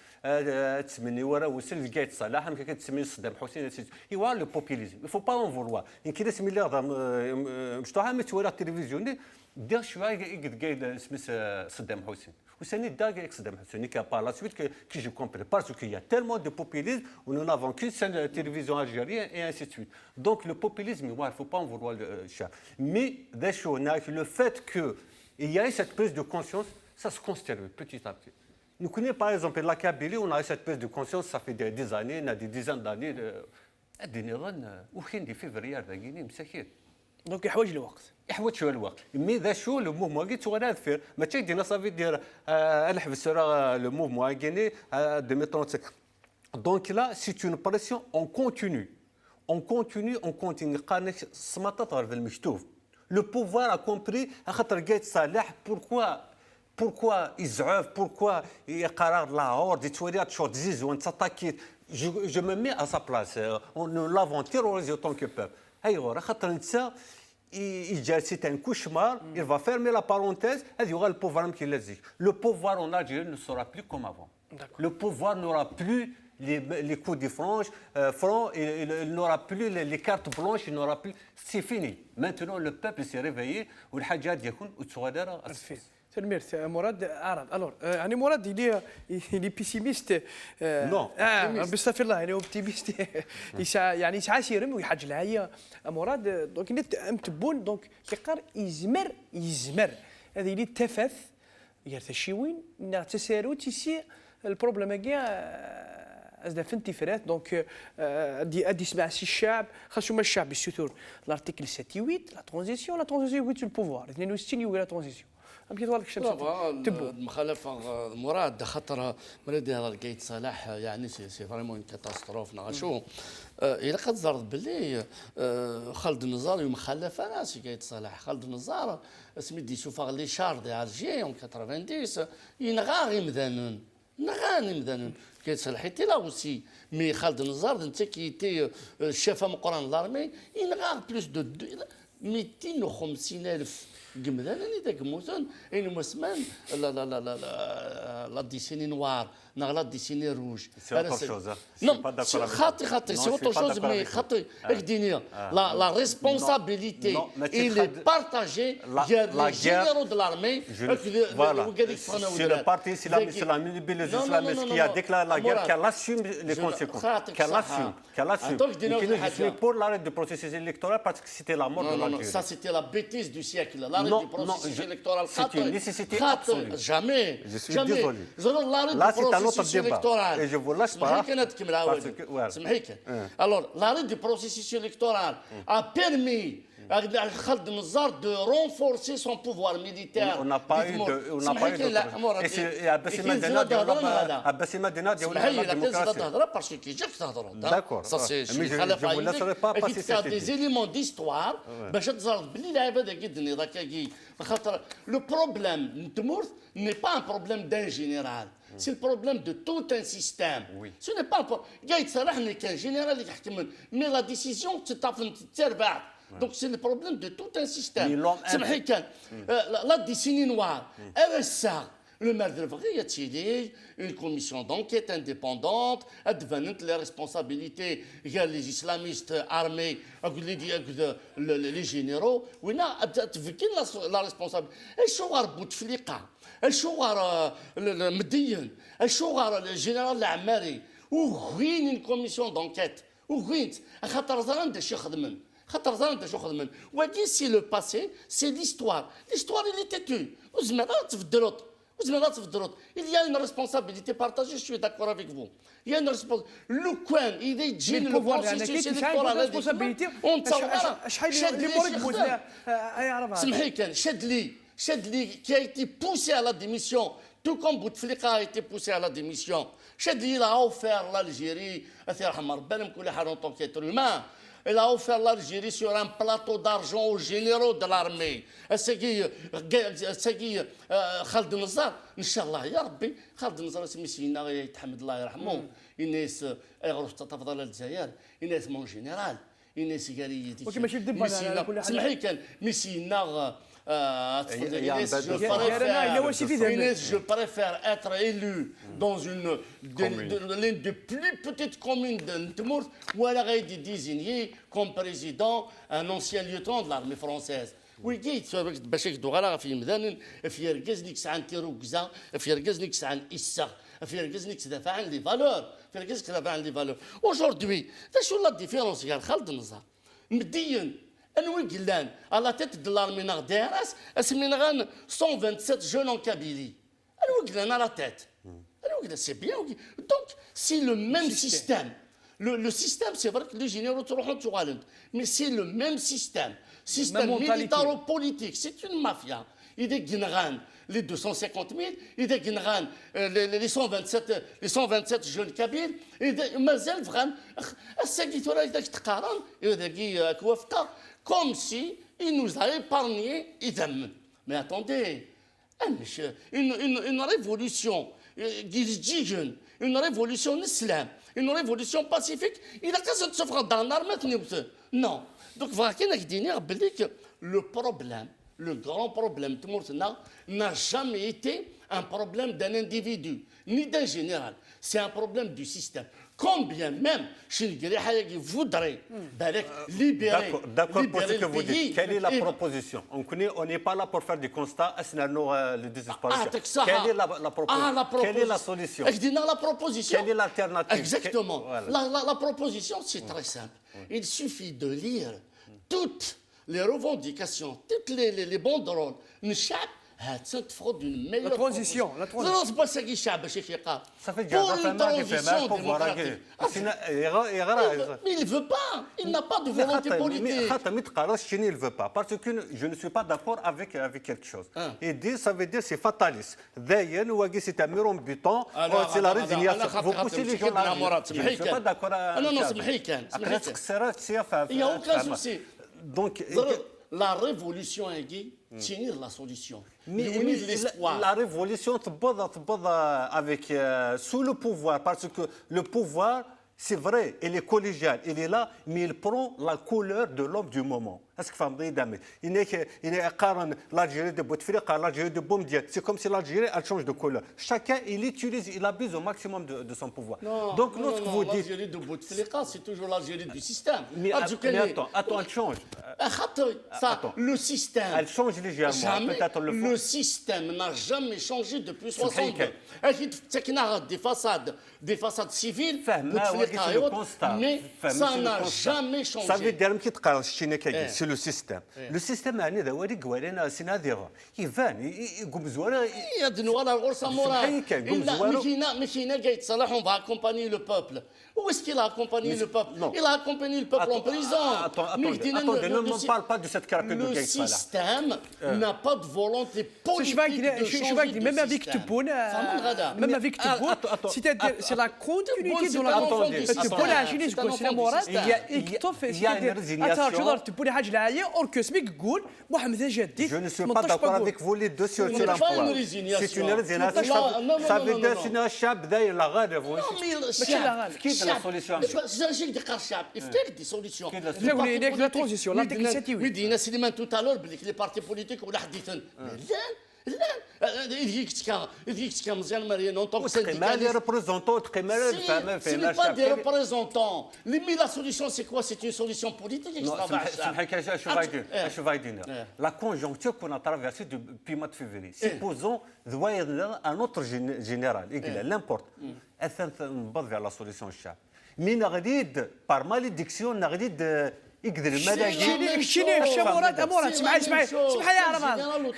تسميني ورا وصل لقيت صلاح كتسميني صدام حسين ايوا لو بوبوليزم il faut pas en vouloir يمكن اسمي اللي مشطوحه متورا التلفزيوني دير شويه قايد اسمه صدام حسين وسني داك صدام حسين كي par la suite que je comprends parce qu'il y a tellement de populisme où nous n'avons qu'une seule télévision algérienne et ainsi de suite. Donc le populisme, il ne faut pas en vouloir le chat. Mais le fait qu'il y ait cette prise de conscience, ça se construit petit à petit. Nous connaissons par exemple la Kabylie, on a cette prise de conscience, ça fait des années, des dizaines d'années. وخين دي فيفريار ذاكيني مساكين. دونك يحوج الوقت. يحوج شويه الوقت. مي ذا شو لو موفمون قلت وانا فير ما تيدينا صافي دير نحبس راه لو موفمون كيني 2035. Donc là, c'est une pression en continu. On continue. Le pouvoir a compris pourquoi Israël, pourquoi il y a la horde, je me mets à sa place. Nous l'avons terrorisé autant que peuple. C'est un cauchemar, il va fermer la parenthèse, il y aura le pouvoir qui l'a dit. Le pouvoir en Algérie ne sera plus comme avant. Le pouvoir n'aura plus les coups de franc, il n'aura plus les cartes blanches, il n'aura plus. C'est fini. Maintenant, le peuple s'est réveillé. سلميرت مراد عرب الور يعني مراد اللي بيسيميست نو بستغفر الله يعني اوبتيميست يعني يسعى سيرم ويحاج لها مراد دونك متبون دونك كيقار يزمر هذه اللي تفث يرث الشيوين تسارو تيسي البروبليم كاع ازدا فنتي فرات دونك ادي سمع سي الشعب خاصو ما الشعب السثور لارتيكل 78 لا ترانزيسيون 8 البوفوار 62 يوي لا ترانزيسيون المخالفه مراد خاطر مريد لقيت صلاح يعني سي فريمون كاتاستروف نغشو الى قد زرت باللي خالد النزار يوم خلف ناس قايت صلاح خالد النزار سميتي شوف لي شار دي الجي اون 90 ينغاغي مذانون قايت صلاح حتى لا اوسي مي خالد النزار انت كي تي الشيف مقران لارمي ينغاغ بلوس دو 250,000 قمدان اللي داك موسون اين مسمان لا ديسيني نوار لا ديسيني روج خاطي سي اوتر شوز مي خاطي اكدينيا لا ريسبونسابيليتي اللي بارطاجي ديال جينيرو دو لارمي c'est le parti islamiste qui a déclaré la guerre, qui assume les conséquences, qui assume. Je suis pour l'arrêt du processus électoral parce que c'était la mort de l'Algérie. Ça c'était la bêtise du siècle, l'arrêt du processus électoral. C'est une nécessité absolue. Jamais. Je suis désolé. Là, c'est un processus électoral. Et je vous lâche pas. Alors, l'arrêt du processus électoral a permis à Khaled Nazar de renforcer son pouvoir militaire. On n'a pas eu de. parce que d'accord. Ça c'est mais je vous laisserai pas passer cette des éléments d'histoire باش تظهر بلي اللاعب هذا قدني راك كي خاطر le problème n'est pas un problème d'un général. C'est le problème de tout un système. Oui. Ce n'est pas un problème. Gaït Salah n'est qu'un général qui يحكم, mais la décision c'est تربع. Donc c'est le problème de tout un système. La décennie noire, RSA, le maire de Vraïatili, une commission d'enquête indépendante, advenant les responsabilités, il y a les islamistes armés, les généraux, oui, la responsabilité. Elle شوار بوتفليقة, elle شوار المدين, elle شوار le général العماري, وغين une commission d'enquête, وغين, خاطر زران دا شي خدمن. C'est le passé, c'est l'histoire. L'histoire, elle est têtue. Il y a une responsabilité partagée, je suis d'accord avec vous. Il y a une responsabilité. Le coin, il est dit le processus électoral. On Chadli, qui a été poussé à la démission, tout comme Bouteflika a été poussé à la démission. Chadli, il a offert l'Algérie, en tant qu'être humain. Il a offert l'Algérie sur un plateau d'argent aux généraux de l'armée. Khaled Nazar, Inch'Allah, ya Rabbi, Khaled Nazar, Messina, يتحمد الله يرحمه. الناس تفضل الجزائر، الناس مون جينيرال، الناس قال ولكن ماشي الدب على كل حال. سمحي كان ميسينا je préfère être élu dans l'une des plus petites communes de Tmour où elle aurait été désignée comme président un ancien lieutenant de l'armée française. ويجيت باش يكدو غير في مدن في ركزنيك سعان تيروكزا في ركزنيك سعان إسا في ركزنيك تدافع عن لي فالور في ركزنيك تدافع عن لي فالور. Aujourd'hui, شو لا ديفيرونس يا خالد النزار مديا أنوي قلان على تيت de l'armée نغديرس اسمين 127 jeunes en Kabylie. أنوي قلان على تيت. أنوي قلان c'est bien. Donc c'est le même système. Le système, c'est vrai que les généraux mais c'est le même système. Système militaro-politique, c'est une mafia. Il y a des les 250 000, il y a des les 127 jeunes kabyles, et mazel vraiment, comme si il nous a épargné. Mais attendez, une révolution, une révolution islam, une révolution pacifique, il a qu'à se souffrir dans l'armée. Non. Donc, le problème, le grand problème, n'a jamais été un problème d'un individu, ni d'un général. C'est un problème du système. Combien même Chinguiri voudrait libérer. D'accord pour ce que vous dites. Quelle est la proposition? On n'est pas là pour faire du constat. Le désespoir. Quelle est la proposition? Quelle est la solution? La proposition. Quelle est l'alternative? Exactement. La proposition, c'est très simple. Il suffit de lire toutes les revendications, toutes les banderoles. La transition. Ça fait déjà une transition démocratique. Mais il ne veut pas. Il n'a pas de volonté politique. Il ne veut pas. Parce que je ne suis pas d'accord avec quelque chose. Et dire, ça veut dire c'est fataliste. D'ailleurs, c'est un mur en buton. C'est la résignation. Vous poussez les gens à la je ne suis pas d'accord avec il n'y a aucun souci. Donc, la révolution est tenir la solution. La révolution avec sous le pouvoir, parce que le pouvoir, c'est vrai, il est collégial, il est là, mais il prend la couleur de l'homme du moment. Est-ce que vous comprenez? Il est l'Algérie de Bouteflika, l'Algérie de Boumdiene. C'est comme si l'Algérie elle change de couleur. Chacun, il abuse au maximum de son pouvoir. Donc, vous dites. L'Algérie de Bouteflika, c'est toujours l'Algérie du système. Mais attends, elle change. Le système. Elle change légèrement. Peut-être le système n'a jamais changé depuis 62. Des façades civiles, mais ça n'a jamais changé. Ça veut dire que c'est le système. Le système, Il y a de noirs à l'Orsa Mora. Subhanallah, Mechina Gaït Salah, on va accompagner le peuple. Où est-ce qu'il a accompagné le peuple? Il a accompagné le peuple en prison. Attendez, ne me parle pas de cette caractère de Gaït Salah. Le système n'a pas de volonté politique de changer de même avec système. Tebboune, même avec Tebboune, c'est-à-dire c'est la continuité de la Tebboune عايشين سكوسنا مراد يكتف أترجع تبوني حاجة لاعية أوركسميك يقول محمد جدي. Je ne suis pas d'accord avec vous les deux sur l'emploi. C'est une résignation. Ça veut dire que c'est un chab d'ailleurs la غادر. Qui est la solution? J'ai dit الشعب افتكر دي سوليسيون. لا ترانزيسيون لا تكساتيوي. ودينا سليمان تو تالور بلي لي بارتي بوليتيك ولا حديثا. لا يديك مزيان مريان اون طونك سينديكاليست. Les représentants de ce n'est pas des représentants. Mais la solution, c'est quoi? C'est une solution politique La conjoncture qu'on a traversée depuis le mois de février, supposons un autre général, l'importe, vers la solution الشعب. Mais par malédiction, يقدر الملاجئ شنو مراد اسمح يا رمضان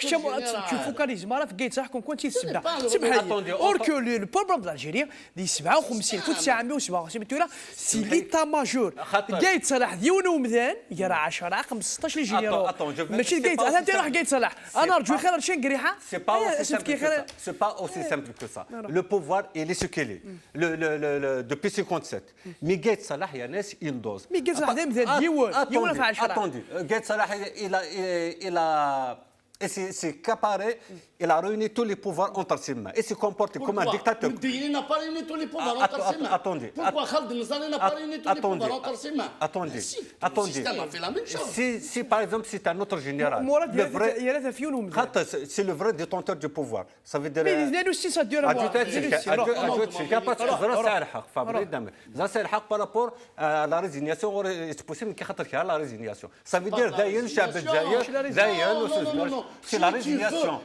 فوكاليزم راه في قيت صحكم كنت تسمع سمح اوركو لو بروبليم دالجيريا دي 57 1957 سي ليتا ماجور قيت صلاح ديون ومذان يرى 10 15 جينيرو ماشي قيت انا تروح قيت صلاح انا رجل خير شي قريحه سي با اوسي سامبل كو سا لو بوفوار il est ce qu'il est depuis 57 مي قيت صلاح يا ناس يندوز مي قيت صلاح مذان ديون Attendez, Gaët Salah, il s'est caparé, il a réuni tous les pouvoirs entre ses mains. Il s'est comporté comme un dictateur. Il n'a pas réuni tous les pouvoirs entre ses mains. Attendez. Pourquoi Khaled Mzali n'a pas réuni tous les pouvoirs entre ses mains? Attendez. Le système a fait la même chose. Si par exemple c'est un autre général, c'est le vrai détenteur du pouvoir. Ça veut dire. Par rapport à la résignation, c'est possible qu'il y ait la résignation. Ça veut dire c'est la résignation.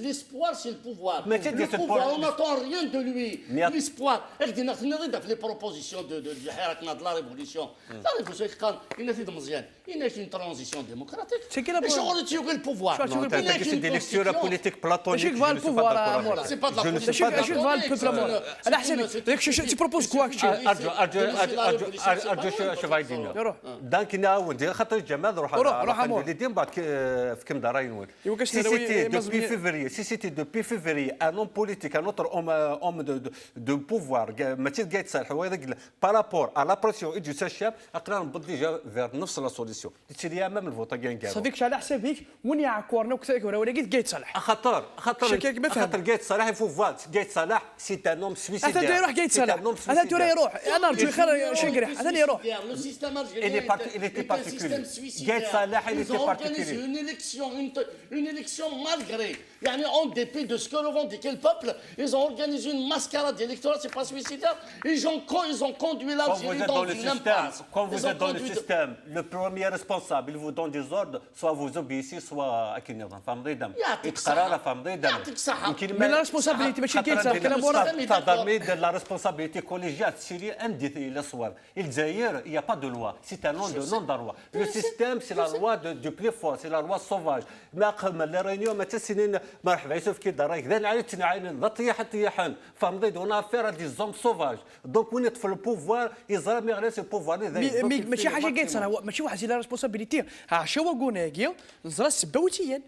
L'espoir, c'est le pouvoir. Le pouvoir, on n'attend rien de lui. L'espoir. Les propositions de la révolution. La révolution, il a une transition démocratique. C'est quel le pouvoir. C'est des lectures politiques platoniques. C'est pas de la politique. Tu proposes quoi? Si c'était depuis février, un homme politique, un autre homme de pouvoir, par rapport à la pression du Sachab, on déjà vers la solution. C'est même le vote à Gengar. Ça veut dire que على حسابك وين يعكرنا وكذا ولا قلت قيت صلاح خطر قيت صلاح il faut voir قيت صلاح c'est un homme suicidaire. هذا يروح قيت صلاح هذا ترى يروح انا رجل خير شي قريح هذا يروح. Il était particulier. قيت صلاح il était particulier. Une élection malgré, en dépit de ce que revendiquait le peuple, ils ont organisé une mascarade électorale, c'est pas suicidaire. Ils ont conduit l'Algérie dans une impasse. Quand vous êtes dans le système, le premier responsable, il vous donne des ordres, soit vous obéissez, soit à qui n'est pas mais la responsabilité ماشي قيت صلاح كلام وراه la responsabilité collégiale syrienne عندي الأسوار. الجزائر il n'y a pas de loi, c'est un nom de loi. Le système c'est la loi du plus fort, c'est la loi sauvage. ما قبل الرينيو ما تسنين مرحبا يوسف كي دار كذا نعيط نعاين طيحا فهمت on a affaire à des hommes sauvages. Donc وين في البوفوار يزرم يغرس سي البوفوار ماشي حاجه قيت صلاح ماشي واحد سي لا ريسبونسابيلتي ها شو قوناكيا نزرا السباوتيا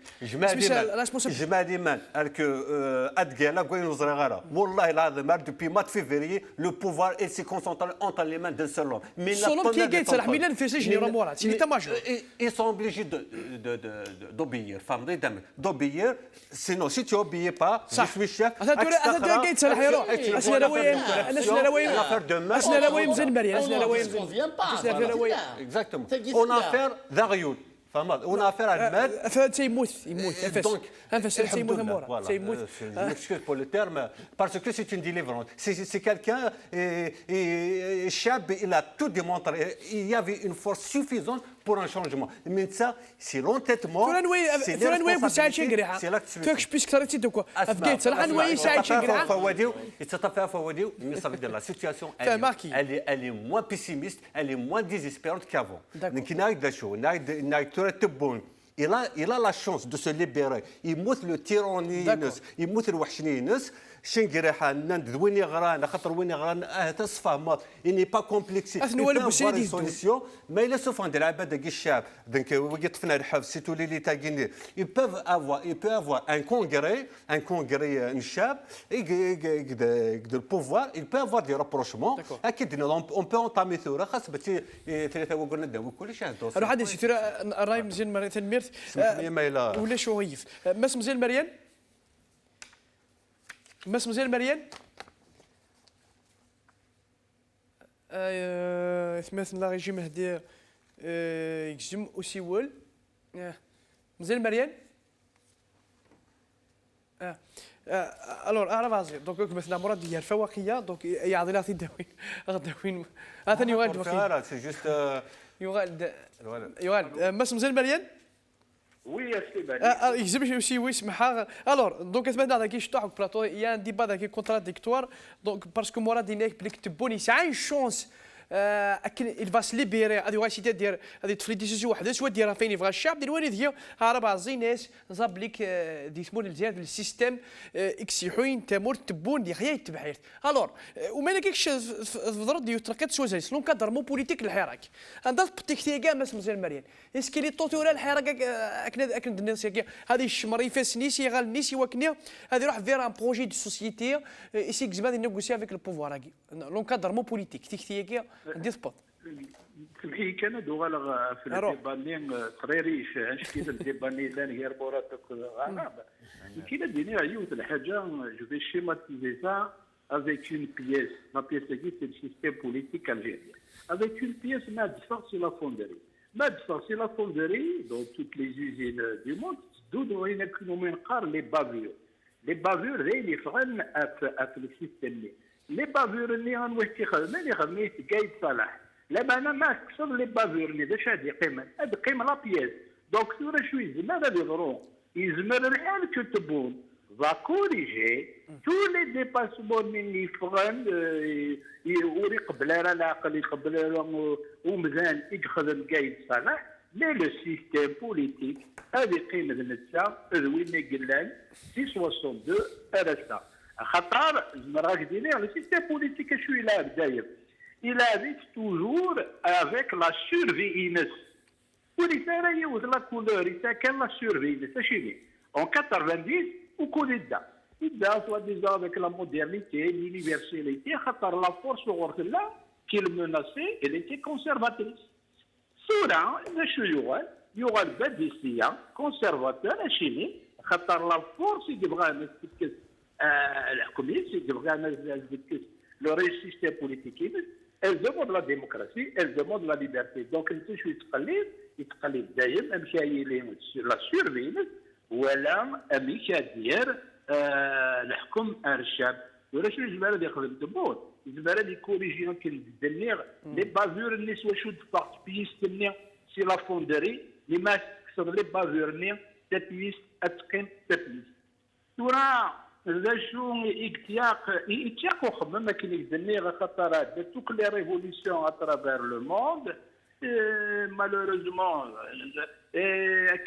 جمع ديما ادقالا كوين نزرا غارا والله العظيم depuis mois de février le pouvoir il s'est concentré entre les mains d'un seul homme. Mais سولوم كي قيت صلاح ميلان فيسي جينيرال مورا سي ليتا ماجور ils sont obligés d'obéir d'obéir sinon si tu obéis pas je suis chef هذا قيت صلاح يروح اسنا لوين مزن مريم اسنا لوين exactement on a affaire d'un ريول فهمت on a affaire à المال تيموت انفاس تيموت مورا تيموت je m'excuse pour le terme parce que c'est une délivrance c'est quelqu'un Chab il a tout démontré il y avait une force suffisante pour un changement. Mais ça, c'est l'entêtement, c'est responsabilité, c'est l'acte politique. Tu peux expliquer de quoi mais ça veut dire la situation, elle est moins pessimiste, elle est moins désespérante qu'avant. Il a la chance de se libérer. Il montre le tyrannie, il montre le wahchnines. Il n'est pas complexé. Il peut avoir une solution, mais il se fait de la bête de Guichab. Donc, ils peuvent avoir un congrès, Nchab, et le pouvoir, il peut avoir des rapprochements. On peut entamer ça. Alors, هذا شيء ترى الرأي مزيان مريان تنميرت ولا شويف ماس مزيان مريان ماس مزيان مريان ثمث لا ريجيم هدي يجزم وسيول مزيان مريان الور انا فازي دونك مثلا مراد ديال الفواكه دونك يعطي لها داوين ثاني واحد وخير سي جوست يوالد ماس مزيان مريان Oui, c'est bien. Oui, alors, donc, est-ce que je plateau, il y a un débat qui est contradictoire, donc, parce que moi, il y a une chance. il va se libérer هذه واحد دير هذه تفري ديسيزيون وحده سوا ديرها فين يبغى الشعب ديال الوالد هي هرب ناس زاب لك دي ثمون الجهات السيستم اكسيحوين تمور تبون دي خيا يتبعير الور وما لكيكش في ضرب ديال تركات سوا سلون كادرمو بوليتيك الحراك عندها بتكتي كاع ماس مزال مريان اسكي لي طوتورا الحراك اكن الناس هذه الشمري فاس نيسي غال نيسي وكنيا هذه روح فير ان بروجي دو سوسيتي ايسي كزما دي نيغوسي افيك البوفوار لونكادرمون بوليتيك تكتي كاع ديسبوت سمحي كان دوغال في الديباني تريريش علاش كيف الديباني لان هي ربوراتك غرابه كاين ديني عيوت الحاجه جو في schématiser ça avec une pièce la pièce qui c'est le système politique algérien avec une pièce Madfar c'est la fonderie Madfar c'est la fonderie dans toutes les usines du monde d'où doit نكونوا نقار les bavures اللي فرن في السيستم لي بافور اللي غنوحتي خدمه اللي خدمه قايد صلاح لما انا ما كسر لي بافور اللي باش هذه قيمه هذه قيمه لا بياس دونك ثورة شوي زعما غادي يضرو يزمر الحال كتبون va corriger tous les dépassements اللي يفغن يوري قبل راه العقل يقبل ومزان يخدم قايد صلاح مي لو سيستيم بوليتيك هذه قيمه النساء وين قلان 662 RSA خطر راك دينير لو سيستيم بوليتيك شو يلعب داير il arrive toujours avec la surveillance وليس راه يوز لا كولور كان لا surveillance شنو en 90 وكون يدا سوا ديزا avec la modernité l'universalité خطر la force غورت لا qui le menaçait elle était conservatrice صورة شو يوغال بديسيا conservateur شنو خطر la force يبغى نتكس الحكومية يبغى نتكس le système politique elle demande la démocratie, elle demande la liberté. Donc, il يتقلب دايم امشي لا سيرفيلنس ولا امشي دير الحكم الشعب ولا شنو الجماعه يخدم تبون الجماعه اللي كوريجيون كندنيغ لي بافور الناس واش بارتيبيس تني سي لا فوندري اللي ما كسر لي بافور ني تبيس اتقن تبيس تورا هذا شو يتياق وخمم ما كاين يدني خاطر توك لي ريفوليسيون اترافير لو موند مالوروزمون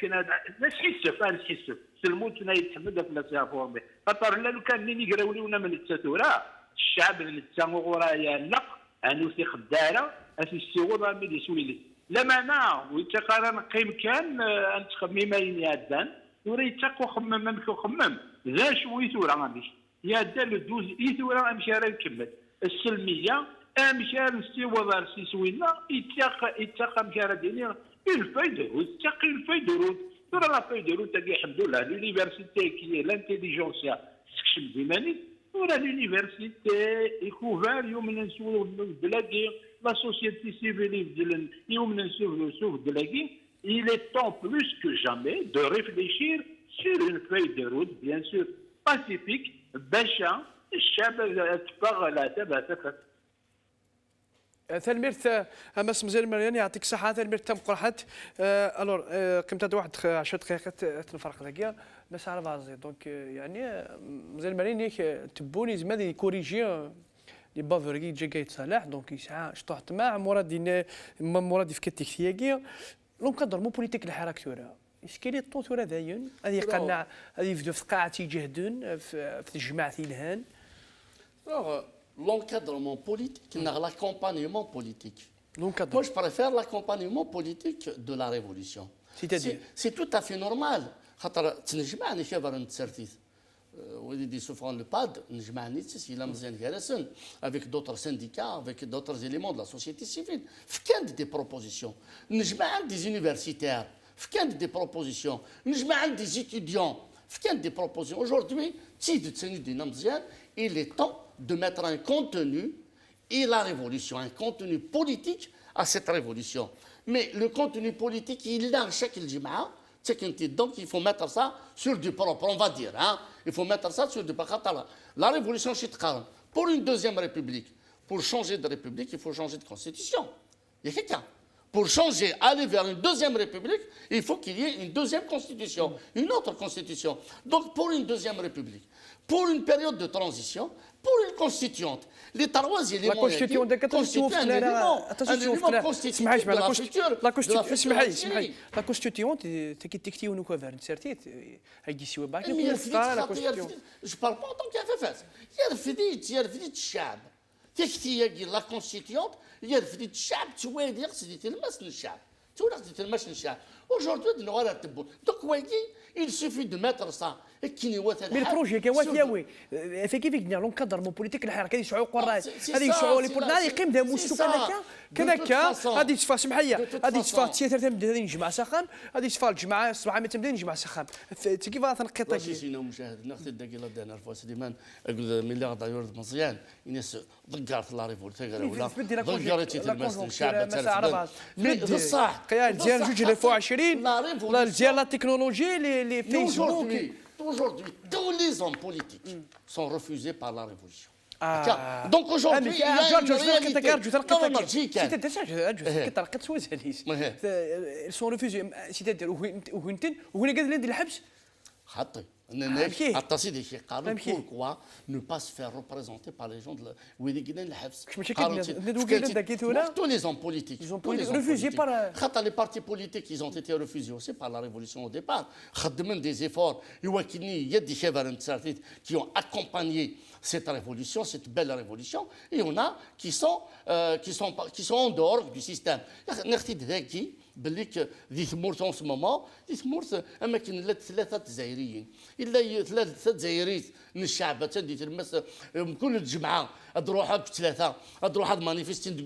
كاين نحسف سلموت يتحمد في الناس فورمي خاطر لو كان ني يقراوليونا من التاتورا الشعب اللي تسامو غرايا نق انو سي خداره اسي السيوض ملي يسولي لما انا ويتقارن قيم كان انت خميمين يادان وري تاكو خمم ممشو خمم ذا شوي ثورة غاديش يا دال الدوز ثورة امشي راه نكمل السلمية امشي نستيوض راسي سوينا يتاق امشي راه ديني الفايدة تاقي الفايدة ترى لا فايدة تاقي الحمد لله لونيفرسيتي كي لانتيليجونسيا تكشم زماني ولا لونيفرسيتي يكوفار يوم نسولو بلاكي لا سوسيتي سيفيلي يوم نسولو بلاكي il est temps plus que jamais de réfléchir sur une feuille de route, bien sûr, pacifique, bêchant, ثلميرت امس مزيان مريان يعطيك الصحه ثلميرت تم قرحت الور قيمتها واحد 10 دقائق الفرق ذاك بس على بازي دونك يعني مزيان مريان ياك تبوني زعما يكوريجي لي بافوري جا كايت صلاح دونك يسعى شطحت مع مراد في كتيك ثياكي لونكادرمون بوليتيك الحراك ثورة اسكيلي الطو ثورة داين هذه قناع هذه يبدو في قاعة يجهدون في الجماعة الهان. L'encadrement politique, l'accompagnement politique. L'encadrement. Moi, je préfère l'accompagnement politique de la révolution. C'est-à-dire c'est tout à fait normal. خاطر تنجمعني كبر نتسرتيت وليدي سوفران لو باد نجمعني تسيلا مزيان كراسن avec d'autres syndicats, avec d'autres éléments de la société civile. فكان des propositions. نجمع des universitaires. فكان des propositions. نجمع des étudiants. فكان des propositions. Aujourd'hui, تزيد تسني دينا مزيان il est temps de mettre un contenu et la révolution, un contenu politique à cette révolution. Mais le contenu politique, il a chaque Jima, donc il faut mettre ça sur du propre, on va dire. Hein? Il faut mettre ça sur du propre. La révolution, pour une deuxième république, pour changer de république, il faut changer de constitution. Il y a quelqu'un. Pour changer, aller vers une deuxième république, il faut qu'il y ait une deuxième constitution, une autre constitution. Donc pour une deuxième république, pour une période de transition, pour une constituante, les trois éléments constituent un élément constitutif de la future Algérie. La constituante, تكتي ونكو فيرن سيرتيت هيجي سوا باك je ne parle pas en tant qu'FFS. يرفديت الشعب تكتي لا كونستيتيونت يرفديت الشعب توادير سيدي تلمس الشعب تولق تلمس الشعب aujourd'hui de نغير تبون donc il suffit de mettre ça mais le projet كي واتياوي كيف يقدر لونكادرمون بوليتيك الحركه هذه يسعوا قرات هذه يسعوا لي بورنا يقيم ذا مستوى كذاك هذه تصفى سمحيه هذه تصفى تياتر تمدين نجمع سخام هذه تصفى الجماعه 700 تمدين نجمع سخام كيف تنقيط كي سينا مشاهد ناخذ دقيقه دانا فوا سليمان مليار دايور مزيان الناس ضقرت لا ريفولت ولا ضقرت تلمس الشعب مي بصح قيال ديال 2020 لا ديال لا تكنولوجي لي فيسبوك. Aujourd'hui, tous les hommes politiques sont refusés par la révolution. Donc aujourd'hui, il y a une réalité. Ils sont refusés. C'est-à-dire, وين قال لي الحبس؟ حطي pourquoi ne pas se faire représenter par les gens de tous les hommes politiques. Ils ont été refusés par les partis politiques, ils ont été refusés aussi par la révolution au départ. Des efforts qui ont accompagné cette révolution, cette belle révolution, et on a qui sont en dehors du système. بالك ذي ثمورت en ce moment ذي ثمورت اماكن ثلاثه جزائريين الا ثلاثه جزائريين من الشعب تدي تلمس كل الجمعه تروح بثلاثه تروح مانيفيستين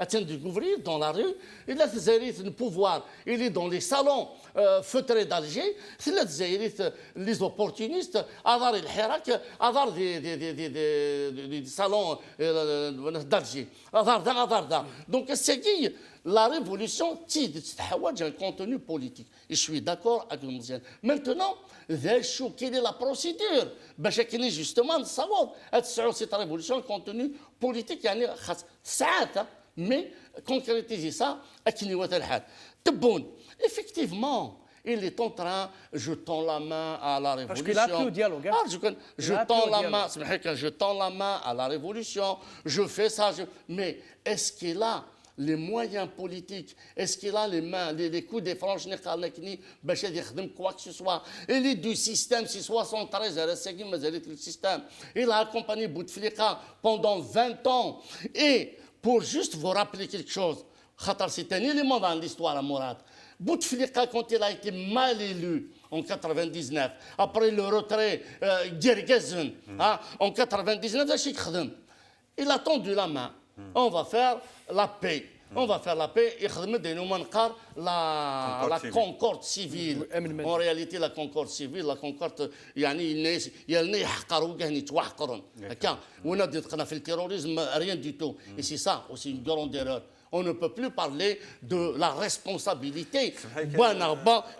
découvrir dans la rue الا تزايريت البوفوار اللي dans les salons feutrés d'Alger ثلاثه جزائريين les opportunistes اثار الحراك اثار دي salons d'Alger اثار دا دونك الساقي la révolution تحوج un contenu politique. Et je suis d'accord avec le Mouziane. Maintenant, quelle est la procédure باش كاين justement savoir cette révolution contenu politique يعني خاص ساعات mais concrétiser ça أكني وتلحد تبون effectivement il est en train, je tends la main à la révolution. Parce qu'il a plus au dialogue. Je tends la main à la révolution, je fais ça, mais est-ce qu'il a les moyens politiques, est-ce qu'il a les mains, les coups de franche, quoi que ce soit. Il est du système, c'est 73, le système. Il a accompagné Bouteflika pendant 20 ans. Et pour juste vous rappeler quelque chose, c'est un élément dans l'histoire à Mourad. Bouteflika, quand il a été mal élu en 99, après le retrait d'Irgezen, en 99, il a tendu la main. On va faire la paix. On va faire la paix et la concorde civile. En réalité, la concorde civile, la concorde, il y a on a dit que le terrorisme, rien du tout. Et c'est ça aussi une grande erreur. On ne peut plus parler de la responsabilité.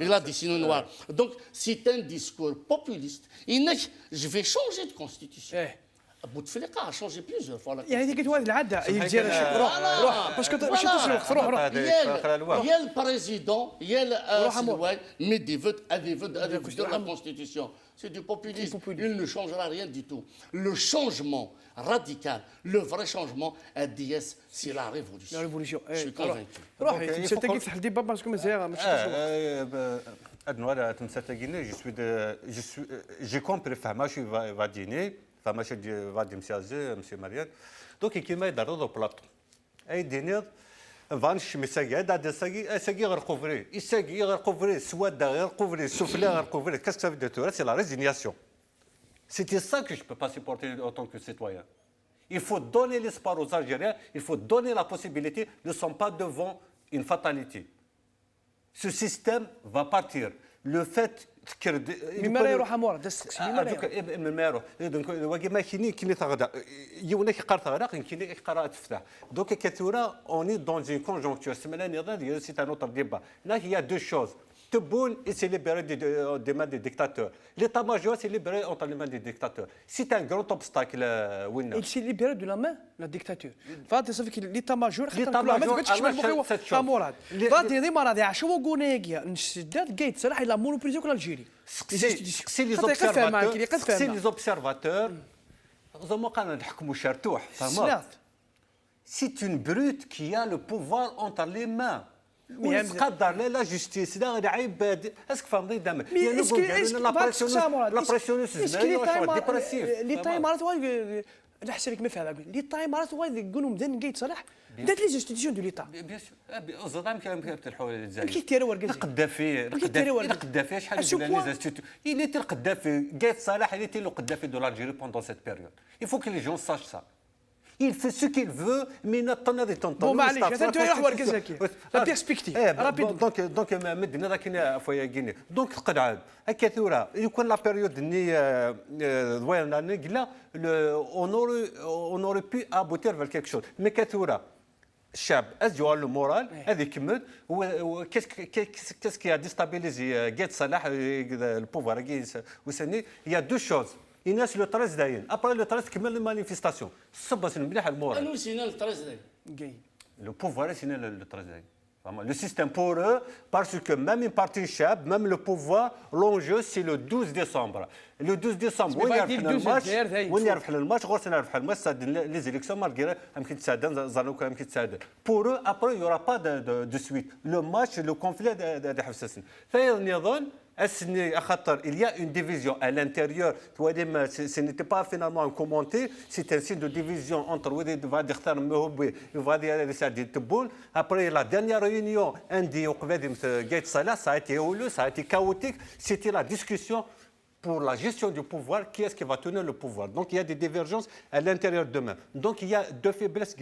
Il a dessiné noir. Donc, c'est un discours populiste. Je vais changer de constitution. بوتفليقه a changé plusieurs fois. يعني هذيك واحد العاده يدير Voilà. روح باسكو ماشي توصل الوقت روح يا البريزيدون يا روح السلوان ميدي فوت هذه فوت هذه فوت لا كونستيتيسيون سي دو بوبوليزم il ne changera rien du tout le changement radical le vrai changement الDS c'est la révolution لا ريفوليسيون je suis convaincu روح Donc, il انت faut كيفتح الديبا باسكو مزيان ماشي توصل الوقت Adnoir, j'ai compris, Famachi va dîner, Famachi va dîner, M. Marianne. Donc, il m'a dit au plateau. Et dîner, Vanch, mais ça y est, ça y est recouvré. Il s'est recouvré, soit recouvré, soufflé, recouvré. Qu'est-ce que ça veut dire? C'est la résignation. C'était ça que je ne peux pas supporter en tant que citoyen. Il faut donner l'espoir aux Algériens, il faut donner la possibilité, nous ne sommes pas devant une fatalité. Ce système va partir. Le fait que... من مرة يروح مورا داس من مرة من مارو دونك واقي ما كيني تغدا يونا كيقرا تغدا كيني كيقرا تفتح دونك كثورا اوني دون une conjoncture سمعنا نضال سي ان اوتر ديبا là il y a deux choses Tebboune et c'est libéré des mains des dictateurs. L'état-major s'est libéré entre les mains des dictateurs. C'est un grand obstacle. Il s'est libéré de la main la dictature. فهذا صافي l'état-major l'état-major مراد فهذا دي مراد عاشوا وغونيغيا نشداد جيت صراحه لا مونوبوليزيو كل الجيري سي لي زوبسيرفاتور زعما قالنا نحكموا شرتوح فهمت C'est une brute qui a le pouvoir entre les mains. ويتقدر لا جوستيس لا غير عيب اسك فهمتي دام يعني لا بريسيون لي تايمرات نحسب لك ما فاهم لي تايمرات يقولوا مدن قيت صلاح بدات لي جوستيسيون دو ليتا بيان سور الظلام كان كيفتحوا الجزائر كيتيروا ورقه القدافي شحال يقول لي زاستيتو il était القدافي قيت صلاح il était le قدافي de l'Algérie pendant cette période il faut que les gens sachent ça Il fait ce qu'il veut, mais il attend des temps. Bon, معليش هذا تروح ورقه زكي لا بيرسبكتيف رابيد دونك مدنا ذاك فويا كيني دونك قدعاد هكا يكون لا بيريود ني دوينا نقلا on aurait pu aboutir vers quelque chose mais كثوره الشعب ازجوا له مورال هذه كمل qu'est-ce qui a déstabilisé Gued Salah le pouvoir وسني il y a deux choses الناس لو 13 داين ابري لو 13 كمل المانيفيستاسيون صبس مليح المورال انا سينا لو 13 داين le pouvoir c'est le 13 داين le système pour eux parce que même une partie chab même le pouvoir l'enjeu c'est le 12 décembre le 12 décembre وين يربح الماتش غير سنربح الماتش لي زيليكسيون مالغري يمكن تساعدنا زانوكا يمكن تساعد pour eux après il y aura pas de suite le match le conflit de حفصسن فنظن il y a une division à l'intérieur. Ce n'était pas finalement un commentaire, c'est un signe de division entre après la dernière réunion, ça a été houleux, ça a été chaotique. C'était la discussion pour la gestion du pouvoir, qui est-ce qui va tenir le pouvoir. Donc il y a des divergences à l'intérieur d'eux-mêmes. Donc il y a deux faiblesses.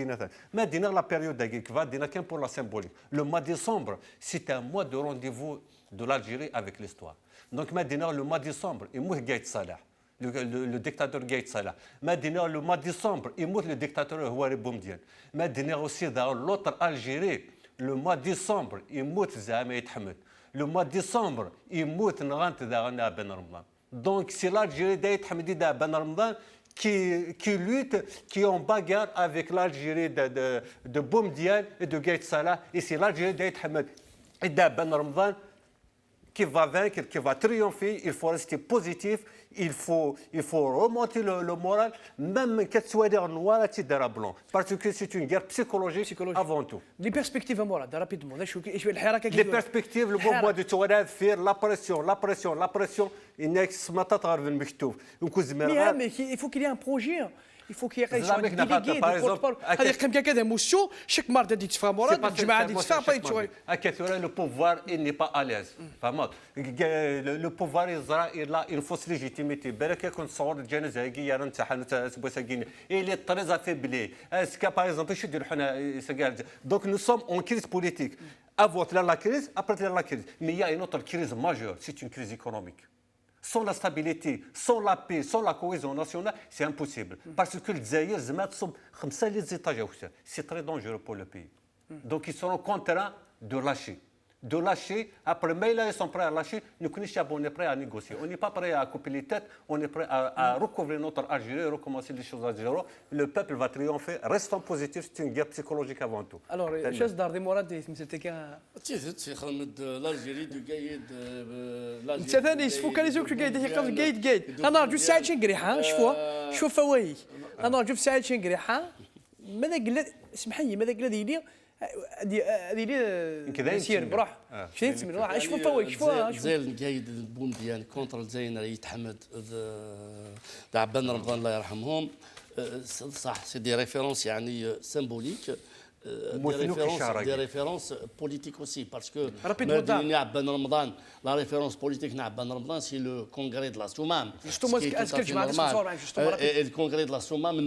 Mais la période qui va pour la symbolique. Le mois de décembre, c'est un mois de rendez-vous de l'Algérie avec l'histoire. Donc maintenant, le mois de décembre, il mourut Gaït Salah, le dictateur Gaït Salah. Maintenant, le mois de décembre, il mourut le dictateur Houari Boumdiene. Maintenant aussi, dans l'autre Algérie, le mois de décembre, il mourut Zahmet Hamed. Le mois de décembre, il mourut Nrant Dagana Ben Ramadan. Donc c'est l'Algérie d'Aït Hamidi Ben Ramadan qui lutte, qui est en bagarre avec l'Algérie de Boumdiene et de Gaït Salah. Et c'est l'Algérie d'Aït Hamidi Ben Ramadan qui va vaincre, qui va triompher. Il faut rester positif, il faut remonter le moral, même qu'elle soit en noir et blanc, parce que c'est une guerre psychologique avant tout. Les perspectives morales, rapidement. Les perspectives, le mouvement de Touareg, faire la pression, il n'y a que mais il faut qu'il y ait un projet. Il faut qu'il y ait des délégués, des porte-parole. هذا كم كذا موسو chaque مرة تدي تفهم مرات الجماعة دي تفهم باي تشوي. Le pouvoir il n'est pas à l'aise. فهمت؟ Le pouvoir il a une fausse légitimité. بالك يكون صور الجنازة هي أنا نتاحن سبوساقين. Il est très affaibli. Est-ce que par exemple je dis حنا donc nous sommes en crise politique. Avant la crise, après la crise. Mais il y a une autre crise majeure. C'est une crise économique. Sans la stabilité, sans la paix, sans la cohésion nationale, c'est impossible. Parce que c'est très dangereux pour le pays. Donc ils seront contraints de lâcher. de lâcher. Après, mais là, ils sont prêts à lâcher. Nous, on est prêts à négocier. On n'est pas prêt à couper les têtes. On est prêt à recouvrir notre Algérie, recommencer les choses à zéro. Le peuple va triompher. Restons positifs. C'est une guerre psychologique avant tout. Alors, شاز دار دي مراد مثل تيزت خرمد الجيري دو قايد انت ثاني يسفوكاليزوك قايد يقصد قايد انا رجو ساعه شنقريحه شوفوا شوف فواي انا رجو ساعه شنقريحه ماذا قال اسمح لي ماذا قال لي هذه لي يسير بروح شنو تسمى شوفوا فواي شوفوا زين قايد البوم ديال كونتر الجزائر يتحمد عبان رمضان الله يرحمهم صح سي دي ريفيرونس يعني سيمبوليك des références politiques aussi, parce que la référence politique c'est le congrès de la Soumam. Et le congrès de la Soumam,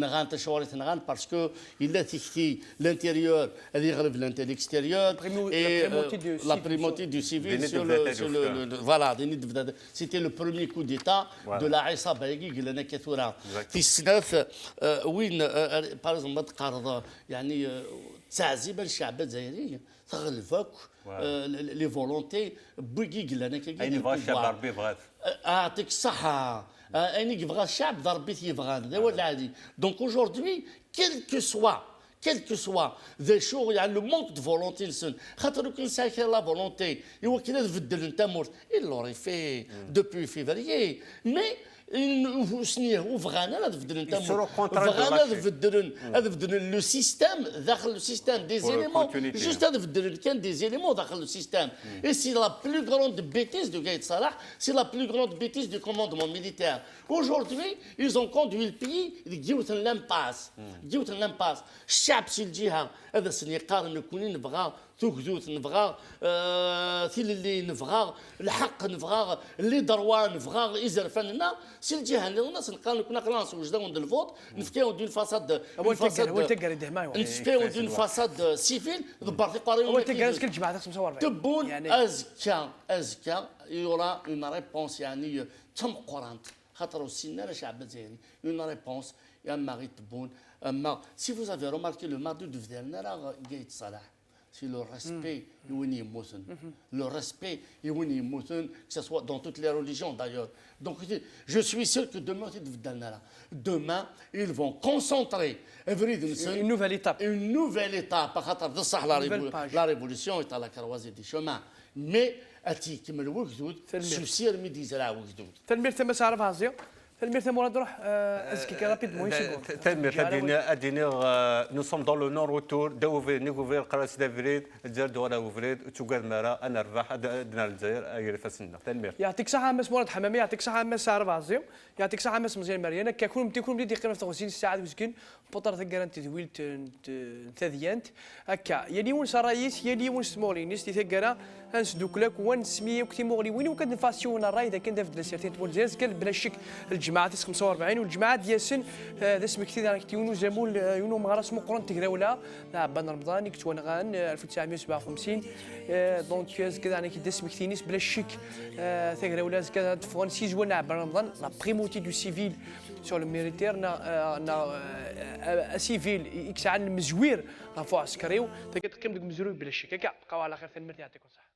parce qu'il a dit l'intérieur, l'extérieur, et la primauté du civil sur le. Voilà, c'était le premier coup d'État de la Issa Baïgui, qui l'a كثورة. في السنة وين par exemple يعني تعذيب الشعب الجزائري تغلفك لي فولونتي بوكي لنا كاين يبغى الشعب العربي بغات اعطيك الصحه اني يبغى الشعب ضربي يبغى هذا هو العادي دونك اجوردي quel que soit des choses, il y a le manque de volonté. La volonté, il l'aurait fait depuis février. Mais ils seront contraints le système des éléments, juste des éléments dans le système. Et c'est la plus grande bêtise de Gaïd Salah, c'est la plus grande bêtise du commandement militaire. Aujourd'hui, ils ont conduit le pays dans l'impasse. الشعب سي الجهه هذا السنيقار نكون نبغى ثوكزوت نبغى اللي نبغى الحق نبغى اللي دروا نبغى ازرفنا سي الجهه اللي الناس نقال كنا كلاس وجداون دو الفوت نفكيو دون فاساد نفكيو دون فاساد سيفيل ضبرتي قاري اول تلقى كل جماعه 45 تبون ازكى يورا اون ريبونس يعني تم قرانت خاطر السنه الشعب الجزائري اون ريبونس يا ماري تبون si vous avez remarqué le mardi de Vdalnara, Gaïd Salah, c'est le respect le respect que ce soit dans toutes les religions d'ailleurs. Donc je suis sûr que demain, ils vont concentrer une nouvelle étape. La révolution est à la croisée des chemins. Mais أتيك الوجود سوسير ميدي زرع وجود تنمير تم سعر فازيو تنمير تم مراد روح ازكي كرابيد مويشيغو تنمير nous sommes dans le non-retour نوفير قراص دافريد الجزائر دوله وفريد تشوكاد مرا انا ربح دنا الجزائر اير فاسنا تنمير يعطيك صحه مس مراد حمامي يعطيك صحه مس سعر فازيو يعطيك صحه مس مزيان مريانا كيكون بدي قيمه 50 ساعه مسكين بطر ثقران تدويل تذيانت هكا يلي ونس رايس يلي ونس مولينيس تثقرا هانس دوكلاك وان سميه وكتي مغلي وين وكان فاسيون الراي اذا كان دافد لسيرتين تبول زيز قال بلا شك الجماعه 45 والجماعه دياسن ذا اسم كثير راك تيونو زامول يونو مغرس مقرن تكراولا بان رمضان كتوان غان 1957 دونك كذا انا كي اسم كثينيس بلا شك تكراولا كذا تفون سي جوان بان رمضان لا بريموتي دو سيفيل sur le militaire سيفيل يكسع المزوير رافو عسكريو تقدر تقيم ديك مزروي بلا شك هكا بقاو على خير ثاني يعطيكم الصحه